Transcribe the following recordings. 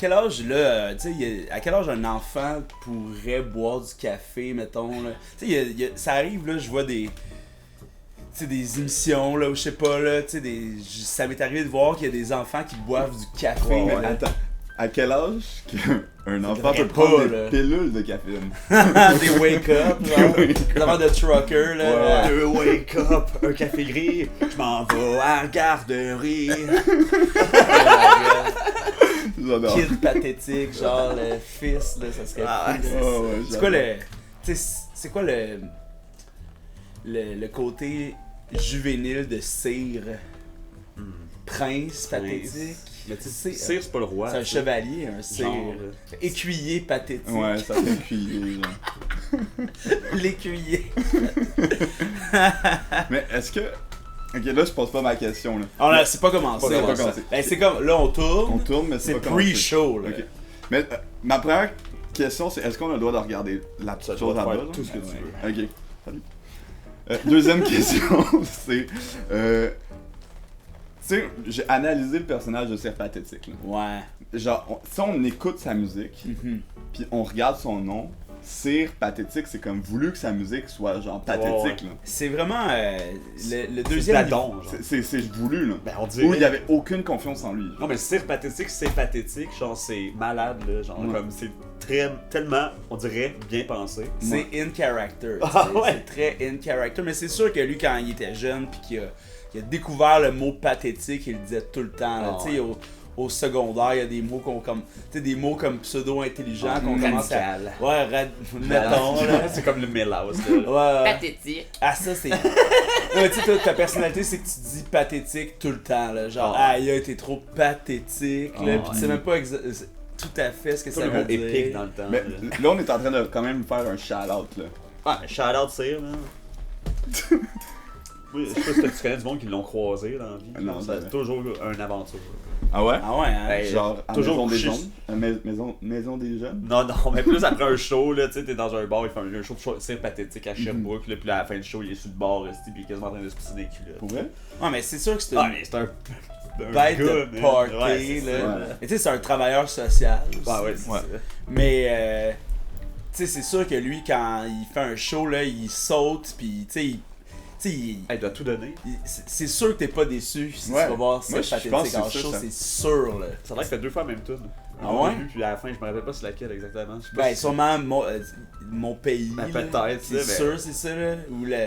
quel âge, là, tu sais, à quel âge un enfant pourrait boire du café, mettons, là? Tu sais, ça arrive, là, je vois des... Tu sais, des émissions, là, où je sais pas, là, tu sais, ça m'est arrivé de voir qu'il y a des enfants qui boivent du café, Ouais, là. attends, à quel âge qu'un enfant devrait peut prendre pas, des là. pilules de caféine? Des wake-up, genre, des affaires de trucker, là. Ouais. Wake up, un café gris, je m'en vais à la garderie. J'adore. Kid pathétique, genre, le fils, là, ça serait Ah, fou, là. Oh, ouais, C'est quoi le... Tu sais, c'est quoi le côté juvénile de Cire? Prince pathétique. Mais tu C'est- sais, Cire, c'est pas le roi. C'est un tu sais. chevalier, un Cire. Genre, là. Écuyer pathétique. Ouais, ça fait cuiller, genre. L'écuyer. Mais est-ce que... Ok, là, je pose pas ma question, là. Alors là, c'est pas commencé. C'est pas là. commencé. Ben, c'est comme, là, on tourne. On tourne, mais C'est pas commencé. pre-show, là. Ok. Mais ma première question, c'est est-ce qu'on a le droit de regarder la petite Ça chose doit en bas? faire là? tout ce que tu Ouais. veux. Ok, salut. Deuxième question, c'est... tu sais, j'ai analysé le personnage de Cire Pathétique, là. Ouais. Genre, si on écoute sa musique, Mhm. puis on regarde son nom, Cire Pathétique, c'est comme voulu que sa musique soit genre pathétique, Ouais. là. C'est vraiment le C'est deuxième... Platon, genre. C'est voulu, là. Ben, on Où dirait. il y avait aucune confiance en lui. Non, mais Cire pathétique, c'est pathétique. Genre, c'est malade, là. Genre, Ouais. comme c'est tellement, on dirait, bien pensé. C'est in character. Ah, tu sais, ouais. C'est très in character. Mais c'est sûr que lui, quand il était jeune, puis qu'il a découvert le mot pathétique, il le disait tout le temps. là. Ah, Tu sais, au secondaire, il y a des mots tu sais, des mots comme pseudo-intelligent qu'on commence à. Radical. Ouais, mettons, là. C'est comme le Milhouse, là. Ouais. Pathétique. Ah, ça, c'est. Ouais, tu sais, toi, ta personnalité, c'est que tu dis pathétique tout le temps, là. Genre, Ah. aïe, t'es trop pathétique, là. Ah, Puis tu sais même pas tout à fait ce que ça C'est veut le mot dire. épique dans le temps. Mais là. là, on est en train de quand même faire un shout-out, là. Ah, shout-out Cire, là. Oui, je sais pas si tu connais du monde qui l'ont croisé dans la vie. Non, ça a jamais. toujours une aventure. Ah ouais? Ah ouais, hein? Hey, Genre, à toujours Maison des couché- Jeunes? Maison des Jeunes? Non, mais plus après un show, là, tu sais, t'es dans un bar, il fait un show de Cire pathétique à Sherbrooke, là, puis là, à la fin du show, il est sur le bar, puis il est quasiment en train de se pisser des culottes. Pour vrai? Ouais, mais c'est sûr que c'est Ah, une mais c'est un bête gars, de man. party, Ouais, c'est là. ça. Ouais. Mais tu sais, c'est un travailleur social. aussi. Ouais, ouais, c'est Ouais. ça. Mais, tu sais, c'est sûr que lui, quand il fait un show, là, il saute, puis tu sais, Elle doit tout donner. c'est sûr que t'es pas déçu si Ouais. tu vas voir Moi, cette je pathétique pense que en c'est ça, show, ça. c'est sûr, là. Ça a l'air que fait deux fois la même tune. Ah ouais? Puis à la fin, je me rappelle pas c'est laquelle exactement. Je sais pas Ben, si- sûrement mon pays. Ben, là. peut-être, C'est là, sûr, c'est ça, là. Ou le.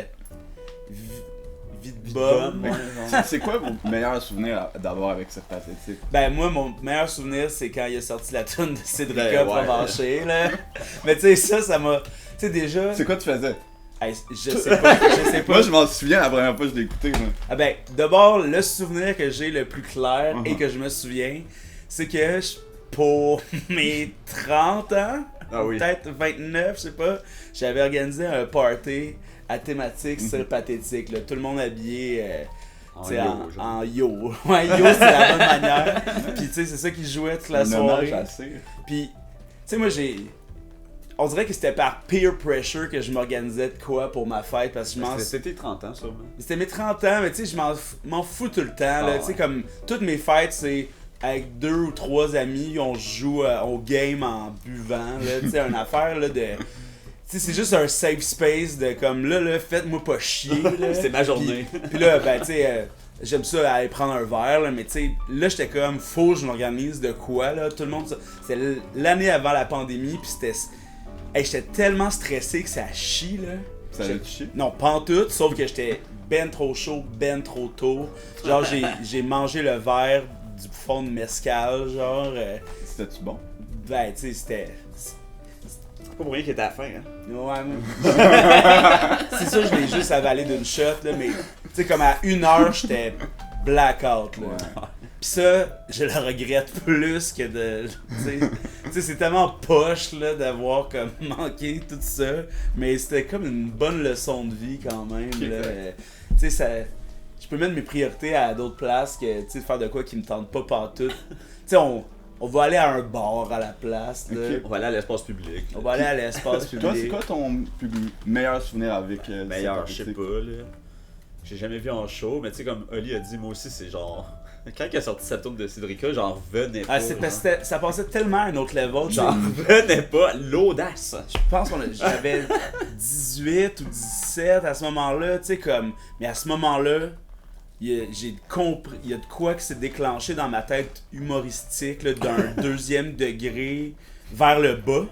Vite Vite bombe. bombe. ouais, genre. C'est quoi vos meilleurs souvenirs d'avoir avec Cire Pathétique? Ben, moi, mon meilleur souvenir, c'est quand il a sorti la tune de Cédrica Ben, ouais. Provencher, là. Mais tu sais, ça m'a. Tu sais, déjà. C'est quoi tu faisais? Hey, je sais pas, je sais pas. Moi, je m'en souviens la première fois que je l'ai écouté, moi. Ah ben, d'abord, le souvenir que j'ai le plus clair et Mhm. que je me souviens, c'est que pour mes 30 ans, Ah oui. peut-être 29, je sais pas, j'avais organisé un party à thématique Mhm. Cire pathétique. Là. Tout le monde habillé En tu sais, yo, en, genre. en yo. Ouais, yo, c'est la bonne manière. Puis tu sais, c'est ça qui jouait toute la Un hommage soirée. à Cire. Puis, tu sais, moi, on dirait que c'était par peer pressure que je m'organisais de quoi pour ma fête parce que je m'en C'était 30 ans, sûrement. c'était mes 30 ans, mais tu sais, je m'en fous tout le temps. Là. Ah, Tu sais, ouais. comme toutes mes fêtes, c'est avec 2 ou 3 amis, on joue au game en buvant. Là. Tu sais, une affaire là, de. Tu sais, c'est juste un safe space de comme là faites-moi pas chier. Là. C'est ma journée. Puis là, ben, tu sais, j'aime ça aller prendre un verre, là, mais tu sais, là, j'étais comme, faut que je m'organise de quoi, là. Tout le monde, c'était l'année avant la pandémie, puis c'était. Hey, j'étais tellement stressé que ça chie, là. Ça l'a touché? Non, pas en tout, sauf que j'étais ben trop chaud, ben trop tôt. Genre, j'ai mangé le verre du fond de mescal, genre. C'était-tu bon? Ben, tu sais, c'était. C'est pas pour rien qu'il était à la fin, hein. Ouais, mais. C'est sûr, je l'ai juste avalé d'une shot, là, mais. Tu sais, comme à 1 heure, j'étais blackout, là. Ouais. Pis ça, je le regrette plus que de. Tu sais, c'est tellement poche, là, d'avoir comme manqué tout ça. Mais c'était comme une bonne leçon de vie quand même, là. Tu sais, ça. Je peux mettre mes priorités à d'autres places que, tu sais, de faire de quoi qui me tente pas partout. Tu sais, on va aller à un bar à la place, là. Ok. On va aller à l'espace public. On va aller à l'espace public. Toi, c'est quoi ton meilleur souvenir avec Meilleur, Cire je sais Pathétique? pas, là. J'ai jamais vu en show, mais tu sais, comme Oli a dit, moi aussi, c'est genre. Quand il a sorti sa tourne de Cédrica, j'en revenais pas. Ah, c'est parce que ça passait tellement à un autre level. J'en revenais pas. L'audace. Je pense j'avais 18 ou 17 à ce moment-là, tu sais, comme. Mais à ce moment-là, j'ai compris. Il y a de quoi qui s'est déclenché dans ma tête humoristique, là, d'un deuxième degré vers le bas.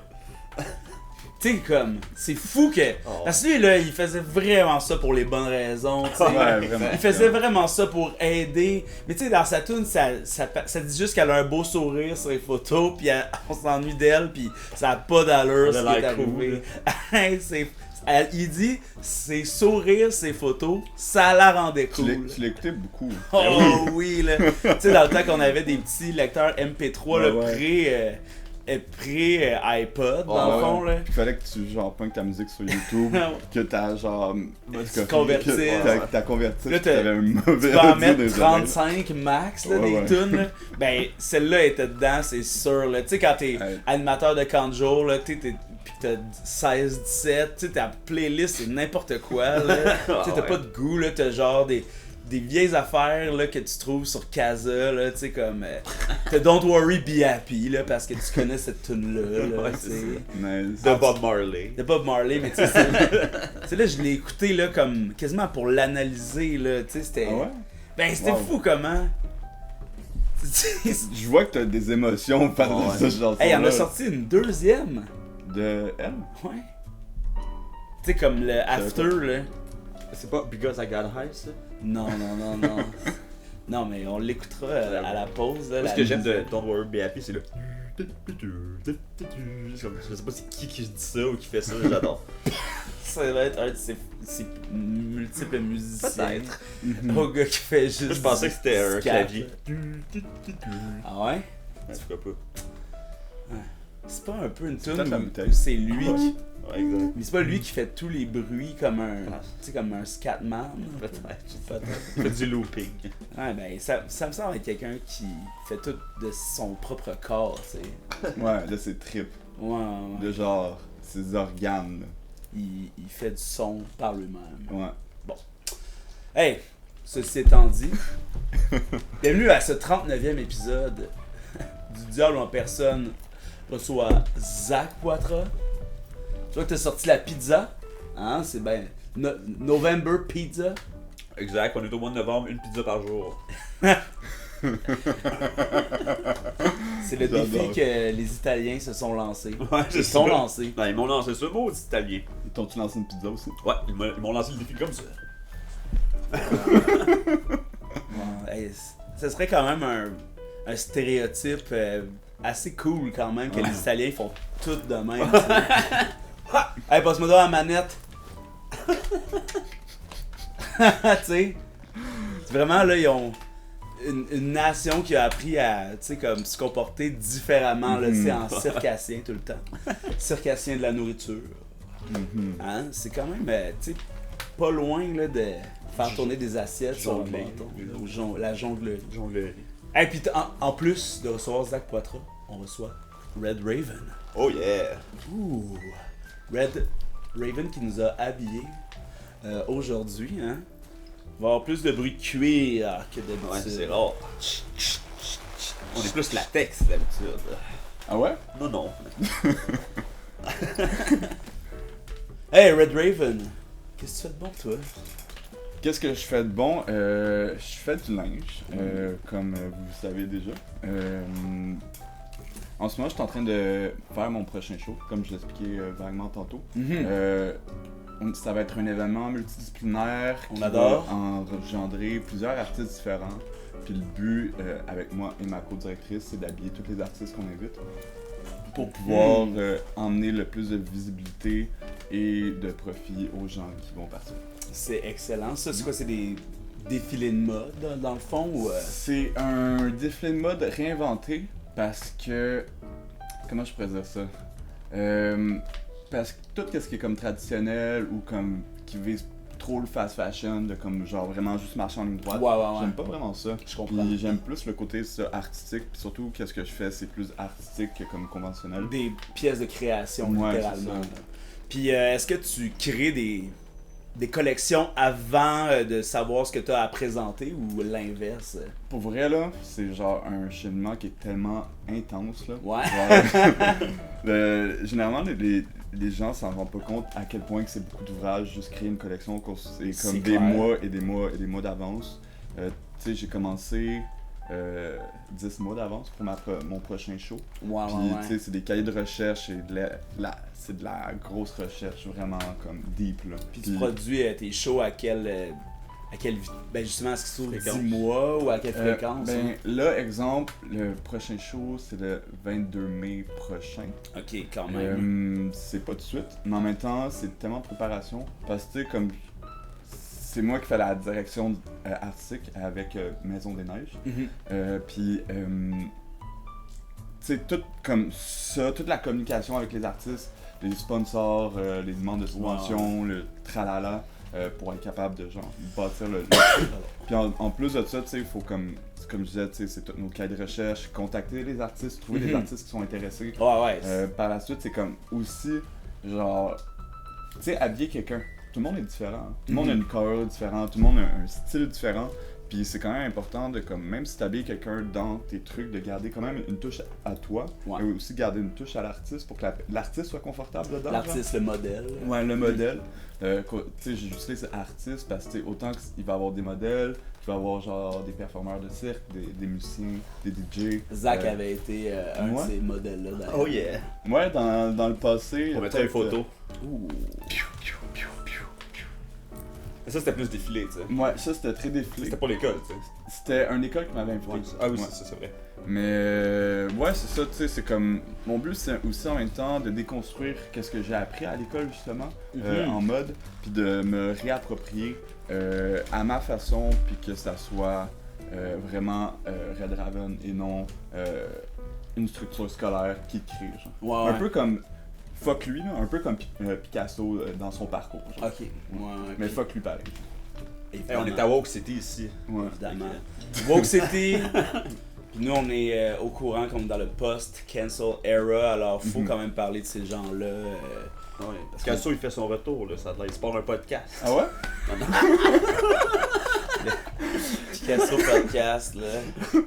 Tu sais, comme, c'est fou que. Parce que lui, là, il faisait vraiment ça pour les bonnes raisons, tu sais. Ouais, vraiment. Il faisait vraiment ça pour aider. Mais tu sais, dans sa tune, ça dit juste qu'elle a un beau sourire sur les photos, puis on s'ennuie d'elle, puis ça a pas d'allure ce qui est arrivé. Il dit, ses sourires, ses photos, ça la rendait cool. Tu l'écoutais beaucoup. Oh oui, là. Tu sais, dans le temps qu'on avait des petits lecteurs MP3, là, pré-iPod, dans le fond, là. Puis il fallait que tu, genre, pognes ta musique sur YouTube, que t'as, genre... Tu convertisses. T'as converti, là, t'avais un mauvais tu peux en audio mettre des 35 max, là, des tunes, là. Ben, celle-là était dedans, c'est sûr, là. Tu sais, quand t'es animateur de camp de jour, là, pis t'as 16, 17, tu sais, ta playlist, c'est n'importe quoi, là. Tu sais, t'as pas de goût, là, t'as genre des vieilles affaires là, que tu trouves sur Casa, là, tu sais, comme t'as Don't Worry Be Happy, là, parce que tu connais cette tune-là, là, ouais, tu sais. Nice. De Bob Marley. De Bob Marley, mais tu sais, c'est là, je l'ai écouté, là, comme, quasiment pour l'analyser, là, tu sais, c'était... Ah ouais? Ben, c'était fou, comment... Je vois que t'as des émotions par de ce genre. Hey, il en a sorti une deuxième. De elle? Ouais. Tu sais, comme le After, là. C'est pas Because I Got High, ça? Non. Non, mais on l'écoutera à la pause. Là, ce que j'aime de Don't Worry Be Happy, c'est le... Je sais pas c'est qui dit ça ou qui fait ça, j'adore. Ça va être un de ces multiples musiciens. Peut-être. Au gars qui fait juste. Je pensais que c'était un clavier. Ah ouais? Pourquoi pas? C'est pas un peu une tune peut-être la où bouteille. c'est lui qui. Ouais, exact. Mais c'est pas lui qui fait tous les bruits comme un. Tu sais, comme un scatman. Peut-être. Il fait du looping. Ouais, ben ça me semble être quelqu'un qui fait tout de son propre corps, tu sais. Ouais, là c'est trip. Ouais. De genre, ses organes. Là. Il fait du son par lui-même. Ouais. Bon. Hey, ceci étant dit, bienvenue à ce 39e épisode du Diable en personne reçoit Zach Poitras. Tu vois que t'as sorti la pizza, hein, c'est ben November Pizza. Exact, on est au mois de novembre, une pizza par jour. C'est le défi que les Italiens se sont lancés. Ouais, Ils se sont lancés. Ben, ils m'ont lancé ça, maudit italien. Ils t'ont-tu lancé une pizza aussi? Ouais, ils m'ont lancé le défi comme ça. Ouais, hey, ça serait quand même un stéréotype assez cool quand même que les Italiens font tout de même. Hey, passe-moi dans la manette. Tu sais, vraiment là, ils ont une nation qui a appris à, tu sais, comme se comporter différemment, là, tu sais, en circassien tout le temps. Circassien de la nourriture. Hein? C'est quand même, tu sais, pas loin là, de faire tourner des assiettes sur le bâton. La jonglerie. Et puis en plus de recevoir Zach Poitras, on reçoit Red Raven. Oh yeah! Ouh! Red Raven qui nous a habillés aujourd'hui, hein? Il va y avoir plus de bruit de cuir que d'habitude. Ouais, c'est rare. On est plus latex d'habitude. Ah ouais? Non. Hey Red Raven! Qu'est-ce que tu fais de bon toi? Qu'est-ce que je fais de bon? Je fais du linge, comme vous savez déjà. En ce moment, je suis en train de faire mon prochain show, comme je l'expliquais vaguement tantôt. Ça va être un événement multidisciplinaire qui adore. va engendrer plusieurs artistes différents. Puis le but, avec moi et ma co-directrice, c'est d'habiller tous les artistes qu'on invite pour pouvoir emmener le plus de visibilité et de profit aux gens qui vont partir. C'est excellent. Ça, c'est quoi? C'est des défilés de mode, dans le fond? Ou, C'est un défilé de mode réinventé parce que... Comment je pourrais dire ça? Parce que tout ce qui est comme traditionnel ou comme qui vise trop le fast fashion, de comme genre vraiment juste marcher en ligne droite, ouais. j'aime pas vraiment ça. Je comprends. Puis j'aime plus le côté ça, artistique, puis surtout qu'est-ce que je fais, c'est plus artistique que comme conventionnel. Des pièces de création, Ouais, littéralement. c'est ça. Puis est-ce que tu crées des collections avant de savoir ce que tu as à présenter ou l'inverse? Pour vrai, là, c'est genre un cheminement qui est tellement intense, là. Ouais. Généralement, les gens s'en rendent pas compte à quel point que c'est beaucoup d'ouvrages, juste créer une collection, c'est C'est comme des clair. mois et des mois et des mois d'avance. Tu sais, j'ai commencé 10 mois d'avance pour mon prochain show. Ouais, Puis, ouais, tu sais, c'est des cahiers de recherche et c'est de la grosse recherche, vraiment comme deep, là. Puis tu produis tes shows à quelle ben justement, est-ce qu'ils sont 10 mois ou à quelle fréquence? Ben, là, exemple, le prochain show, c'est le 22 mai prochain. Ok, quand même. C'est pas tout de suite, mais en même temps, c'est tellement de préparation. Parce que, tu sais, comme. C'est moi qui fais la direction artistique avec Maison des Neiges. Puis, tu sais, tout comme ça, toute la communication avec les artistes, les sponsors, les demandes de subventions, le tralala, pour être capable de, genre, bâtir le Puis, en plus de ça, tu sais, il faut comme je disais, tu sais, c'est tous nos cahiers de recherche, contacter les artistes, trouver des artistes qui sont intéressés. Ouais. Par la suite, c'est comme aussi, genre, tu sais, habiller quelqu'un. Tout le monde est différent. Tout le monde a une carrure différente, tout le monde a un style différent. Puis c'est quand même important de, comme, même si tu habilles quelqu'un dans tes trucs, de garder quand même une touche à toi. Ouais. Et aussi garder une touche à l'artiste pour que l'artiste soit confortable dedans. L'artiste, le modèle. Ouais, le modèle. Tu sais, j'utilise artiste parce que autant qu'il va avoir des modèles, qu'il va avoir genre des performeurs de cirque, des musiciens, des DJ. Zach avait été un ouais. de ces modèles-là d'ailleurs. Oh yeah! Ouais, dans le passé. On mettra les photos. Ouh. Mais ça, c'était plus défilé, tu sais. Ouais, ça c'était très défilé. C'était pas l'école, tu sais. C'était une école qui m'avait invité. Ah oui, Ouais. c'est vrai. Mais ouais, c'est ça, tu sais, c'est comme. Mon but, c'est aussi en même temps de déconstruire qu'est-ce que j'ai appris à l'école, justement, en mode, puis de me réapproprier à ma façon, puis que ça soit vraiment Red Raven et non une structure scolaire qui crée, genre. Ouais. Un peu comme. Fuck lui, là, un peu comme Picasso dans son parcours. Genre. Ok. Ouais. Mais fuck lui pareil. Hey, on est à Woke City ici. Ouais. Évidemment. Woke City. Puis nous, on est au courant comme dans le post-cancel era, alors faut quand même parler de ces gens-là. Ouais, parce qu'Asso, il fait son retour, là. Ça, il se part un podcast. Ah ouais? Picasso Podcast, là.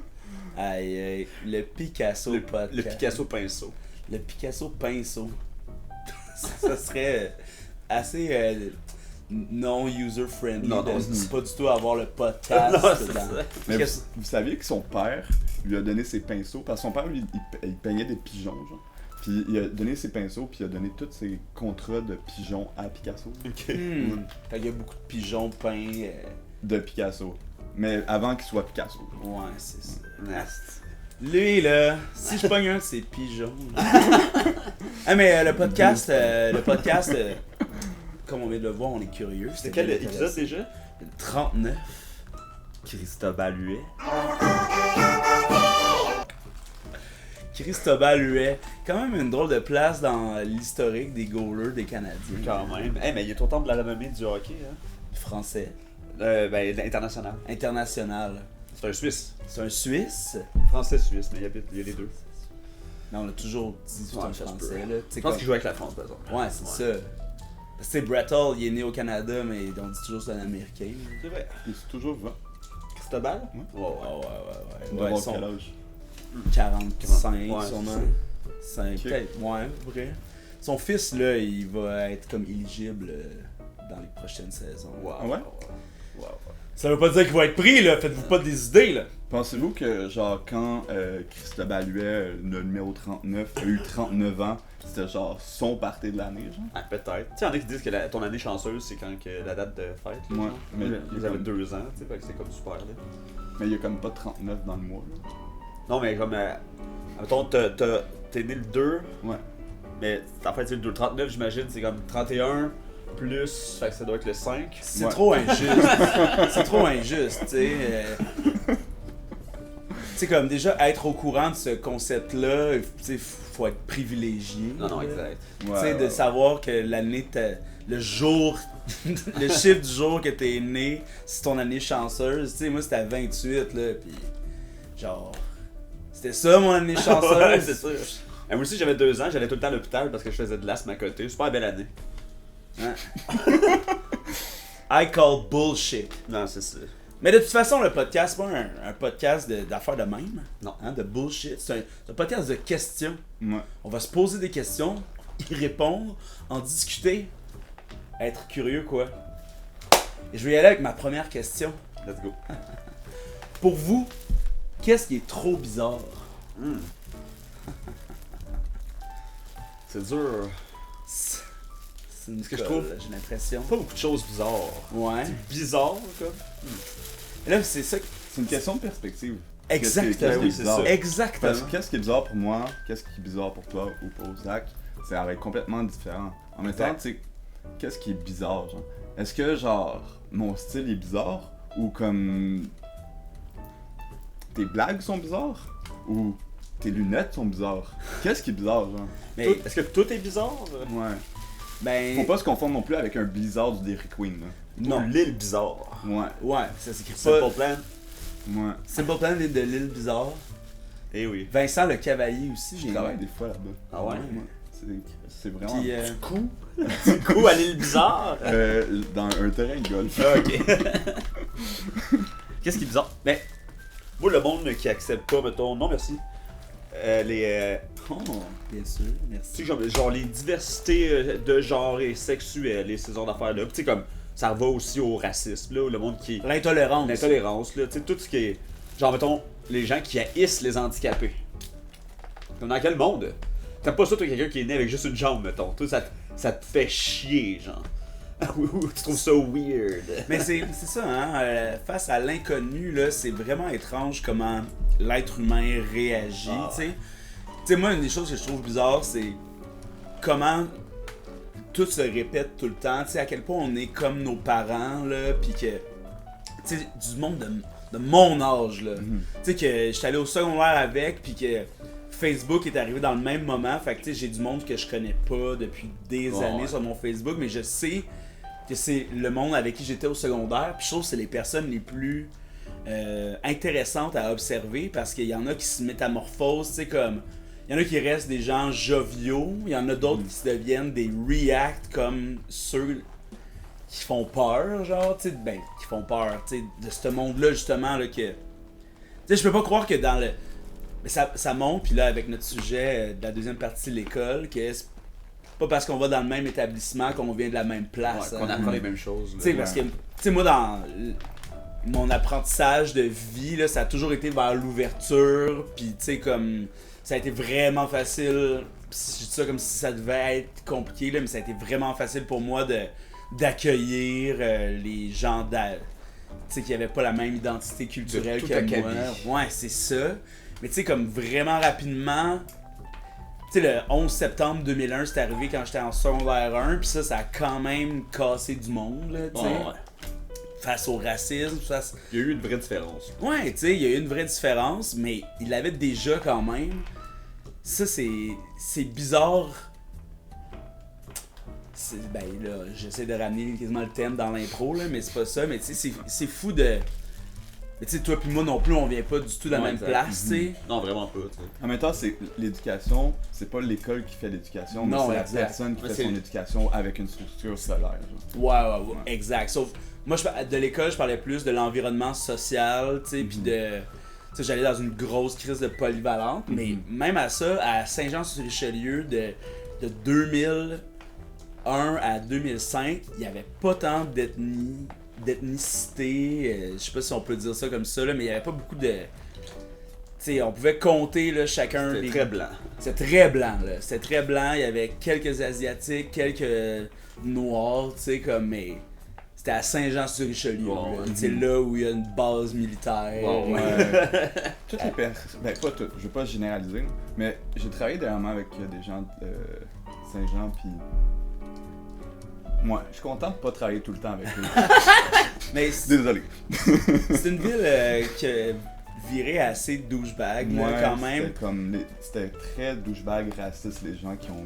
Aïe, aïe. Le Picasso Podcast. Le Picasso pinceau. Le Picasso Pinceau. Ça serait assez non user-friendly Non, de non, pas du tout avoir le podcast. Non, c'est dans- ça. Mais vous saviez que son père lui a donné ses pinceaux, parce que son père, lui, il peignait des pigeons, genre. Puis il a donné ses pinceaux, puis il a donné tous ses contrats de pigeons à Picasso. Ok. Fait qu'il y a beaucoup de pigeons peints. De Picasso. Mais avant qu'il soit Picasso. Ouais, c'est ça. Nasty. Lui, là, si je pogne un de ces pigeons. là. Ah, mais le podcast, comme on vient de le voir, on est curieux. C'était quel bien épisode intéressant. déjà? 39. Christophe Huet. Cristobal Huet. Quand même une drôle de place dans l'historique des goalers des Canadiens. Quand même. Hey, mais il est au temps de la renommée du hockey, hein? Français. Ben, international. International. C'est un Suisse. C'est un Suisse. Français-Suisse, mais il y a les deux. Mais on a toujours dit c'est Ouais, un ça se peut. Français. Là. Je pense qu'il joue avec la France, par exemple. Ouais, c'est ça. Parce que Brettel, il est né au Canada, mais on dit toujours que c'est un Américain. C'est vrai. Il est toujours vivant. Cristobal? Ouais. Ouais. Il Ouais, doit avoir son quel âge? 45 Ouais, sûrement. 5, peut-être, ouais, vrai. Son fils, là, il va être comme éligible dans les prochaines saisons. Wow. Ah ouais? Wow. Ça veut pas dire qu'il va être pris, là. Faites-vous pas des idées, là. Pensez-vous que, genre, quand Cristobal Huet, le numéro 39, a eu 39 ans, c'était genre son party de l'année, genre? Ah, peut-être. Tu sais, il y en a qui disent que ton année chanceuse, c'est quand que la date de fête. Là, Ouais, genre. mais Ils avaient 2 ans, tu sais, fait que c'est comme super, là. Mais il y a comme pas 39 dans le mois, là. Non, mais comme. Mettons, t'es né le 2, Ouais. mais en fait, c'est le 2. 39, j'imagine, c'est comme 31 plus. Fait que ça doit être le 5. C'est Ouais. trop injuste. C'est trop injuste, tu sais. Tu sais, comme déjà, être au courant de ce concept-là, tu sais, faut être privilégié. Non, là. exact. Tu sais, de savoir que l'année, le jour, le chiffre du jour que t'es né, c'est ton année chanceuse. Tu sais, moi, c'était à 28, là, pis genre, c'était ça mon année chanceuse. Ouais, c'est sûr. Moi aussi, j'avais 2 ans, j'allais tout le temps à l'hôpital parce que je faisais de l'asthme à côté. Super belle année. Hein? I call bullshit. Non, c'est ça. Mais de toute façon, le podcast, c'est pas un podcast d'affaires de même. Non. Hein, de bullshit. C'est un podcast de questions. Ouais. On va se poser des questions, y répondre, en discuter, être curieux, quoi. Et je vais y aller avec ma première question. Let's go. Pour vous, qu'est-ce qui est trop bizarre? C'est dur. C'est une Ce que je colle, trouve- j'ai l'impression. Pas beaucoup de choses bizarres. Ouais. Bizarre, comme. Et là, c'est ça. C'est une question de perspective. Exactement. Qu'est-ce qui est Oui, c'est bizarre? ça. Exactement. Parce que qu'est-ce qui est bizarre pour moi, qu'est-ce qui est bizarre pour toi ou pour Zach, ça va être complètement différent. En même temps, Exact. tu sais, qu'est-ce qui est bizarre, genre? Est-ce que, genre, mon style est bizarre ou comme. Tes blagues sont bizarres ou tes lunettes sont bizarres? Qu'est-ce qui est bizarre, genre? Mais, Est-ce que tout est bizarre? Ouais. ben, Faut pas se confondre non plus avec un blizzard du Dairy Queen, là. non. L'île bizarre. Ouais, Ouais, ça s'écrit Simple pas. Plan. ouais. Simple Plan de l'île bizarre. Eh oui. Vincent le Cavalier aussi, j'ai Je travaille des fois là-bas. Ah ouais? C'est vraiment. Puis, Coup. Du coup, à l'île bizarre. Dans un terrain de golf. Ah, ok. Qu'est-ce qui est bizarre? Mais, moi, le monde qui accepte pas, mettons, non merci. Les. oh, bien sûr, Tu merci. sais, genre les diversités de genre et sexuelles et ces genres d'affaires-là. Puis, tu sais, comme, ça va aussi au racisme, là, ou le monde qui. L'intolérance. L'intolérance, là, tu sais, tout ce qui est. Genre, mettons, les gens qui haïssent les handicapés. Comme dans quel monde? T'aimes pas ça, toi, quelqu'un qui est né avec juste une jambe, mettons. Toi, ça te fait chier, genre. Ou tu trouves ça weird. Mais c'est ça, hein. Face à l'inconnu, là, c'est vraiment étrange comment l'être humain réagit, Ah. tu sais. Tu sais, moi, une des choses que je trouve bizarre, c'est comment tout se répète tout le temps. Tu sais, à quel point on est comme nos parents, là, pis que. Tu sais, du monde de mon âge, là. Tu sais, que j'étais allé au secondaire avec, pis que Facebook est arrivé dans le même moment. Fait que, tu sais, j'ai du monde que je connais pas depuis des Ouais, années ouais. sur mon Facebook, mais je sais que c'est le monde avec qui j'étais au secondaire. Puis je trouve que c'est les personnes les plus intéressantes à observer parce qu'il y en a qui se métamorphosent, tu sais, comme. Il y en a qui restent des gens joviaux, il y en a d'autres qui se deviennent des react comme ceux qui font peur, genre, tu sais, ben, qui font peur, tu sais, de ce monde-là, justement, là, que. Tu sais, je peux pas croire que dans le. Mais ça monte, puis là, avec notre sujet de la deuxième partie de l'école, que c'est pas parce qu'on va dans le même établissement qu'on vient de la même place. Ouais, qu'on hein. apprend les mêmes choses. là. Tu sais, parce que, tu sais, moi, dans mon apprentissage de vie, là, ça a toujours été vers l'ouverture, puis, tu sais, comme, ça a été vraiment facile, pis je dis ça comme si ça devait être compliqué, là, mais ça a été vraiment facile pour moi d'accueillir les gens tu sais, qui avaient pas la même identité culturelle tout que acabit. moi. Ouais, c'est ça. Mais tu sais, comme vraiment rapidement, tu sais, le 11 septembre 2001, c'est arrivé quand j'étais en secondaire 1, puis ça a quand même cassé du monde, là, tu sais. Ouais, ouais. Face au racisme, face... Il y a eu une vraie différence. Ouais, tu sais, il y a eu une vraie différence, mais il l'avait déjà quand même. Ça, c'est bizarre. Ben là, j'essaie de ramener quasiment le thème dans l'intro, là, mais c'est pas ça. Mais tu sais, c'est fou de... Mais tu sais, toi puis moi non plus, on vient pas du tout de la Ouais, même exact. place, tu sais. Non, vraiment pas, tu sais. En même temps, c'est l'éducation, c'est pas l'école qui fait l'éducation, mais Non, c'est la exact. personne qui Ouais, fait c'est- son éducation avec une structure scolaire. genre. Ouais, exact. Sauf, moi, de l'école, je parlais plus de l'environnement social, tu sais, puis de... Tu sais, j'allais dans une grosse crise de polyvalente, mais même à ça, à Saint-Jean-sur-Richelieu, de 2001 à 2005, il n'y avait pas tant d'ethnicité, je sais pas si on peut dire ça comme ça, là, mais il n'y avait pas beaucoup de... Tu sais, on pouvait compter là, chacun C'était des... très blanc. C'était très blanc, là. C'était très blanc. Il y avait quelques Asiatiques, quelques Noirs, tu sais, comme, mais c'était à Saint-Jean-sur-Richelieu, Ouais, là. ouais. Tu sais, là où il y a une base militaire. Ouais, Toutes les personnes, ben pas toutes, je veux pas généraliser, mais j'ai travaillé dernièrement avec des gens de Saint-Jean, puis moi, je suis content de pas travailler tout le temps avec eux. Mais c'est Désolé. c'est une ville qui a viré assez douchebag, là, Moi, quand même. C'était comme c'était très douchebag raciste les gens qui ont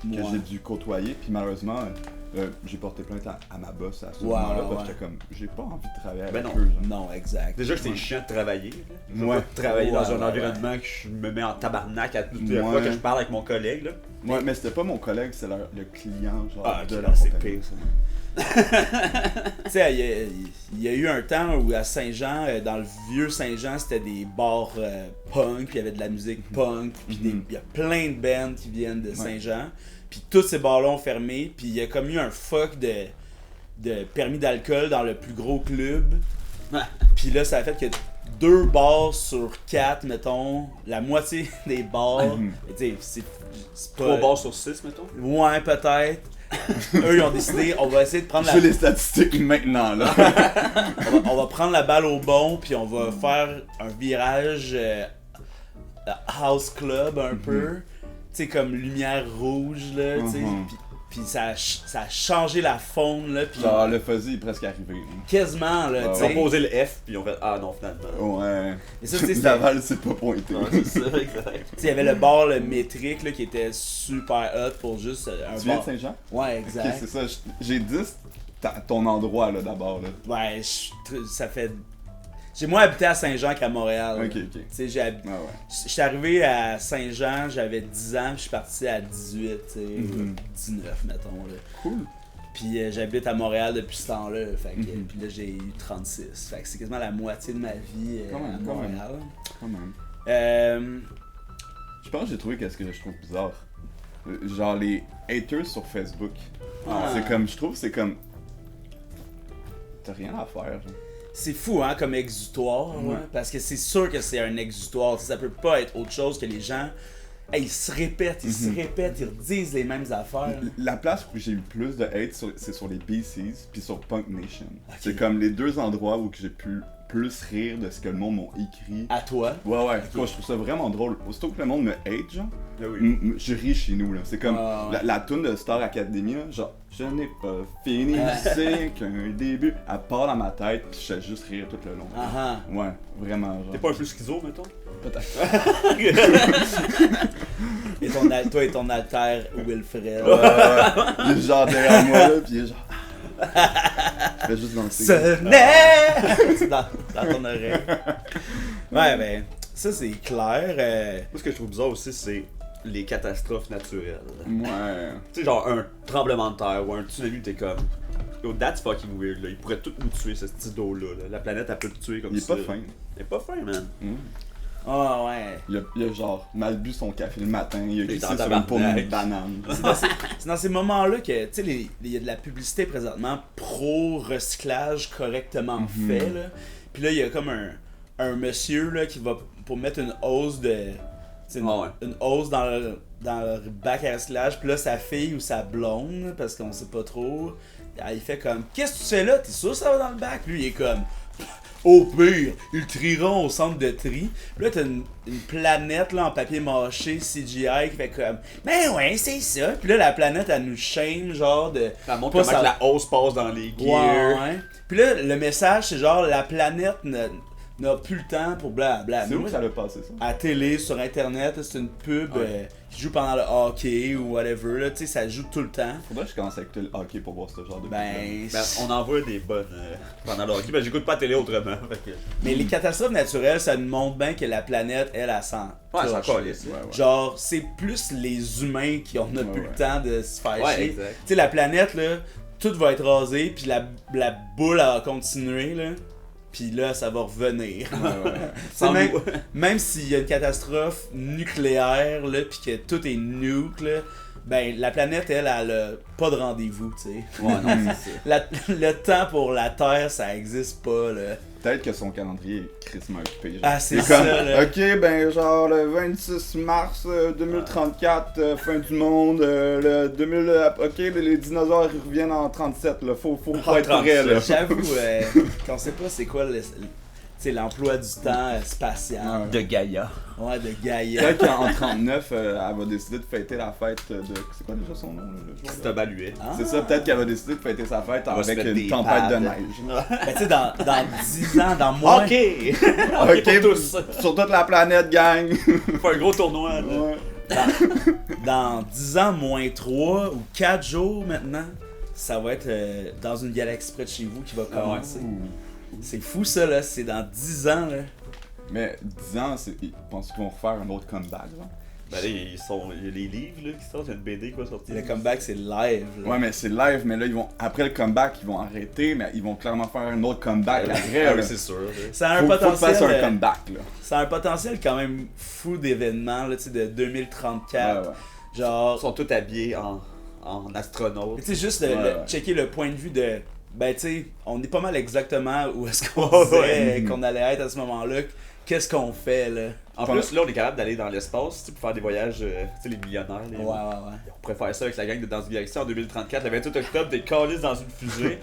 que Ouais. j'ai dû côtoyer, puis malheureusement j'ai porté plainte à ma boss à ce Ouais, moment-là ouais, parce que ouais. j'étais comme j'ai pas envie de travailler Ben avec non. eux. Genre. Non, exact. Déjà que c'est chiant de travailler. Là. Je veux Ouais. pas travailler dans Ouais, un ouais, environnement que je me mets en tabarnak à toutes les Ouais. fois que je parle avec mon collègue. Là. Ouais, mais c'était pas mon collègue, c'est le client, genre, Ah, de ok, la c'est compagnie. pire ça. Tu sais, il y a eu un temps où à Saint-Jean, dans le vieux Saint-Jean, c'était des bars punk, puis il y avait de la musique punk, puis il y a plein de bands qui viennent de Saint-Jean. Puis tous ces bars-là ont fermé, puis il y a comme eu un fuck de permis d'alcool dans le plus gros club. Puis là, ça a fait que 2 bars sur 4, mettons, la moitié des bars, tu sais, c'est pas... 3 bars sur 6, mettons. Ouais, peut-être. Eux, ils ont décidé, on va essayer de prendre J'ai les statistiques maintenant, là. on va prendre la balle au bon, puis on va faire un virage house club un peu. Tu sais, comme lumière rouge, là, tu sais. Puis ça a changé la faune, là. Puis Genre, le fuzzy est presque arrivé. Hein. quasiment, là, tu Ils ont sais. posé le F, puis ils ont fait ah non, finalement. Ouais. Et ça, tu sais, c'était- Laval, c'est pas pointé. Ouais, c'est ça, exact. Tu sais, il y avait le bar, le métrique, là, qui était super hot pour juste un Tu viens de bar. Saint-Jean? Ouais, Ok, exact. c'est ça. J'ai dit ton endroit, là, d'abord, là. Ouais, ça fait... J'ai moins habité à Saint-Jean qu'à Montréal. Ok, là. ok. Tu sais, j'ai Ah ouais. Je suis arrivé à Saint-Jean, j'avais 10 ans, puis je suis parti à 18, tu sais, 19, mettons, là. Cool. Puis j'habite à Montréal depuis ce temps-là, fait que, puis là j'ai eu 36, fait que c'est quasiment la moitié de ma vie Quand même, à quand même. Montréal. Quand même. Euh, Je pense que j'ai trouvé qu'est-ce que je trouve bizarre. Genre les haters sur Facebook. Ah. C'est comme, je trouve, c'est comme. T'as rien à faire, genre. c'est fou, hein, comme exutoire, Ouais. parce que c'est sûr que c'est un exutoire, ça peut pas être autre chose que les gens, hey, ils se répètent, ils redisent les mêmes affaires. La place où j'ai eu le plus de hate, c'est sur les BCs puis sur Punk Nation. C'est comme les 2 endroits où que j'ai pu plus rire de ce que le monde m'a écrit. À toi. Ouais, ouais. Moi, je trouve ça vraiment drôle. Aussitôt que le monde me hate, genre, Ah oui. je ris chez nous, là. C'est comme Ah, ouais. la toune de Star Academy, là, genre, je n'ai pas fini, c'est qu'un début. Elle part dans ma tête, puis je fais juste rire tout le long. Ah ah. Ouais, vraiment, genre. T'es pas un peu schizo, mettons? Peut-être. Et toi et ton alter Wilfred. Il est genre derrière moi, là, puis il est genre. Je fais juste danser. Ce n'est dans ton oreille. Ouais, ben, ça c'est clair. Moi, ce que je trouve bizarre aussi, c'est les catastrophes naturelles. Ouais. Tu sais, genre un tremblement de terre ou un tsunami, t'es comme. Yo, that's fucking weird, là. Ils pourraient tous nous tuer, ce petit dos-là. Là. La planète, elle peut te tuer comme Il est ça. pas fin. Il est pas fin, man. Ah ouais. Il a genre mal bu son café le matin, il a est glissé dans sur tabarnak. une pomme de banane. C'est dans ces moments-là que, tu sais, il y a de la publicité présentement pro-recyclage correctement fait, là. Puis là, il y a comme un monsieur, là, qui va pour mettre une hausse de... tu sais, Une, Ah ouais. une hausse dans le bac à recyclage, puis là, sa fille ou sa blonde, parce qu'on sait pas trop, il fait comme « Qu'est-ce que tu fais là? T'es sûr que ça va dans le bac? » Lui, il est comme « Au pire, ils le trieront au centre de tri. » Puis là, t'as une planète là, en papier mâché CGI qui fait comme « Ben ouais, c'est ça. » Puis là, la planète, elle nous shame, genre de... Ça montre pas comment ça- que la hausse passe dans les Ouais, gears. ouais. Puis là, le message, c'est genre « La planète n'a plus le temps pour blablabla. » C'est où Nous, ça l'a passé ça? à la télé, sur internet, c'est une pub qui joue pendant le hockey ou whatever, là, tu sais, ça joue tout le temps. Faudrait que je commence à écouter le hockey pour voir ce genre de Ben, Ben, on en voit des bonnes pendant le hockey. Ben, j'écoute pas la télé autrement. Fait que... mais les catastrophes naturelles, ça nous montre bien que la planète, elle s'en Ouais, ça torche. calisse. Ouais, ouais. Genre, c'est plus les humains qui ont plus Ouais. le temps de se faire Ouais, chier. exact. Tu sais, la planète, là, tout va être rasé, puis la boule, elle va continuer, là. Puis là, ça va revenir. Ouais, ouais. Tu sais, Sans même, nous. même s'il y a une catastrophe nucléaire, là, pis que tout est nuke, là, ben, la planète, elle a pas de rendez-vous, tu sais. Ouais, non, c'est ça. Le temps pour la Terre, ça existe pas, là. Peut-être que son calendrier est crissement occupé. Genre. Ah, c'est Il est ça, comme, là. Ok, ben genre le 26 mars 2034, fin du monde, le 2000, ok, les dinosaures ils reviennent en 37, là, faut pas être prêt, là. J'avoue qu'on sait pas c'est quoi tu sais, l'emploi du temps spatial. De Gaïa. Ouais, de Gaïa. Peut-être qu'en 39, elle va décider de fêter la fête de... C'est quoi déjà son nom, là, le joueur, C'est un là? baluet. Ah. C'est ça, peut-être qu'elle va décider de fêter sa fête va se avec mettre une des tempête de pads. neige. Ben, tu sais, dans 10 ans, dans moins... Ok! Ok, pour tous. sur toute la planète, gang! Faut un gros tournoi, là. Ouais. Dans 10 ans, moins 3 ou 4 jours maintenant, ça va être dans une galaxie près de chez vous qui va commencer. Ouh. C'est fou ça, là. C'est dans 10 ans, là. Mais 10 ans, ils pensent qu'ils vont refaire un autre comeback, genre? Ben là, il y a les livres là, qui sortent, il y a une BD qui va sortir. Le comeback, c'est live. Là. Ouais, mais c'est live, mais là, après le comeback, ils vont arrêter, mais ils vont clairement faire un autre comeback après. Ah là. oui, c'est sûr. Ça a un Faut potentiel. que fasse un comeback, là. Ça a un potentiel quand même fou d'événements, là, tu sais, de 2034. Ouais. Ils Genre. sont tous habillés en astronaute. Tu sais, juste checker le point de vue de. Ben, tu sais, on est pas mal exactement où est-ce qu'on Ouais. disait qu'on allait être à ce moment-là. Qu'est-ce qu'on fait, là? En plus, là, on est capable d'aller dans l'espace, tu sais, pour faire des voyages, tu sais, les millionnaires. Ouais, ouais, ouais. On pourrait faire ça avec la gang de Danse Galaxy en 2034, le 28 octobre, des câlisses dans une fusée.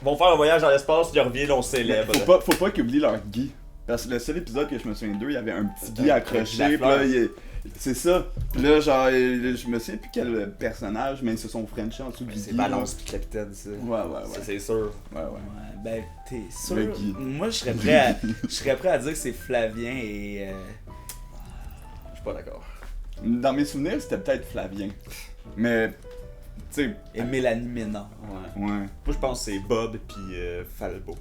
Ils vont faire un voyage dans l'espace, ils reviennent, on célèbre. Faut pas qu'ils oublient leur Guy. Parce que le seul épisode que je me souviens d'eux, il y avait un petit Guy La accroché, pis fleur. là, c'est ça. Pis là, genre, je me souviens plus quel personnage, mais ils se sont frenchés en dessous du Guy. C'est Balance pis Capitaine, ça. Ouais. Ça, c'est sûr. Ouais. Ouais, ben, t'es sûr? Le Guy. Moi, je serais prêt à dire que c'est Flavien et. Je suis pas d'accord. Dans mes souvenirs, c'était peut-être Flavien. Mais, tu sais, Et Mélanie Ménard. Ouais. ouais. Moi, je pense que c'est Bob pis Falbo.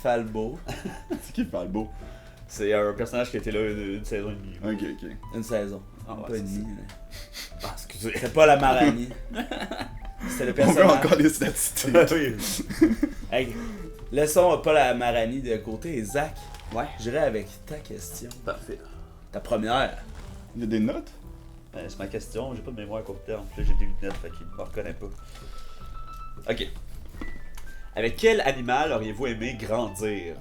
Falbo. C'est qui fait le beau? C'est un personnage qui a été là une saison et demie. Ok. Une saison. Ah ouais, Pas c'est une ça. demie, là. Ah, excusez. C'était pas la Maranie. C'était le On veut personnage. encore des statistiques. Oui. Hey, laissons pas la Maranie de côté. Et Zach, Ouais. j'irai avec ta question. Parfait. Ta première. Il y a des notes? C'est ma question, j'ai pas de mémoire à court terme. Puis là, j'ai des lunettes, fait qu'il me reconnaît pas. Ok. Avec quel animal auriez-vous aimé grandir?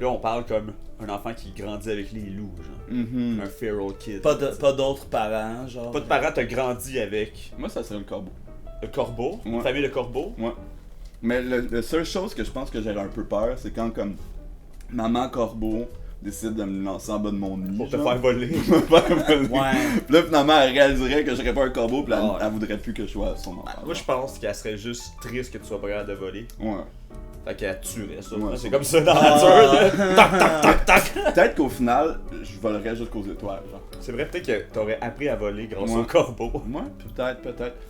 Là, on parle comme un enfant qui grandit avec les loups, genre. Mhm. Un feral kid. Pas d'autres parents, genre. Pas de parents, t'as grandi avec Moi, ça serait le corbeau. le corbeau, Ouais. famille de corbeau. Ouais. Mais la seule chose que je pense que j'aurais un peu peur, c'est quand, comme, maman corbeau décide de me lancer en bas de mon nid. Pour te genre. faire voler. Me faire voler. Ouais. Puis là, finalement, elle réaliserait que je serais pas un corbeau, puis Ah ouais. elle voudrait plus que je sois son enfant. Moi, je pense qu'elle serait juste triste que tu sois pas capable de voler. Ouais. Fait qu'elle tuerait ça. Ouais, C'est ça. comme ça dans la nature, là. Tac, tac, tac, tac. Peut-être qu'au final, je volerais jusqu'aux étoiles, genre. C'est vrai, peut-être que t'aurais appris à voler grâce Ouais. au corbeau. Moi, peut-être.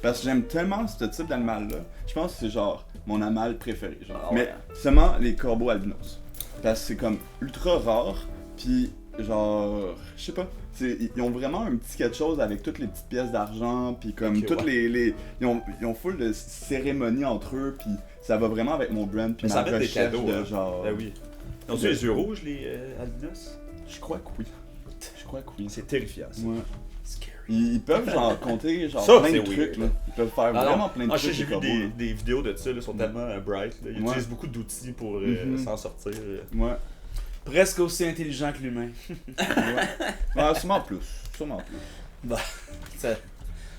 Parce que j'aime tellement ce type d'animal-là. Je pense que c'est genre mon animal préféré. Genre. Ah ouais. Mais seulement les corbeaux albinos. Parce que c'est comme ultra rare. Puis genre, je sais pas. Ils ont vraiment un petit quelque chose avec toutes les petites pièces d'argent. Puis comme Ok, toutes ouais. les. Ils ont full de cérémonies entre eux. Puis ça va vraiment avec mon brand. Puis Mais ma ça amène des recherche cadeaux, de hein. genre. Ben oui. Ils ont-tu les yeux rouges, les albinos? Je crois que oui. Je crois que oui. C'est terrifiant, ça. Ouais. Scary. Ils peuvent genre compter genre Ça, plein de c'est trucs weird. là. Ils peuvent faire Ah vraiment non. plein de Ah, trucs. j'ai les vu corbeaux, là. des vidéos de ça, là, ils sont tellement bright. Là. Ils Ouais. utilisent beaucoup d'outils pour Mhm. s'en sortir. Ouais. Presque aussi intelligent que l'humain. Ouais, sûrement plus.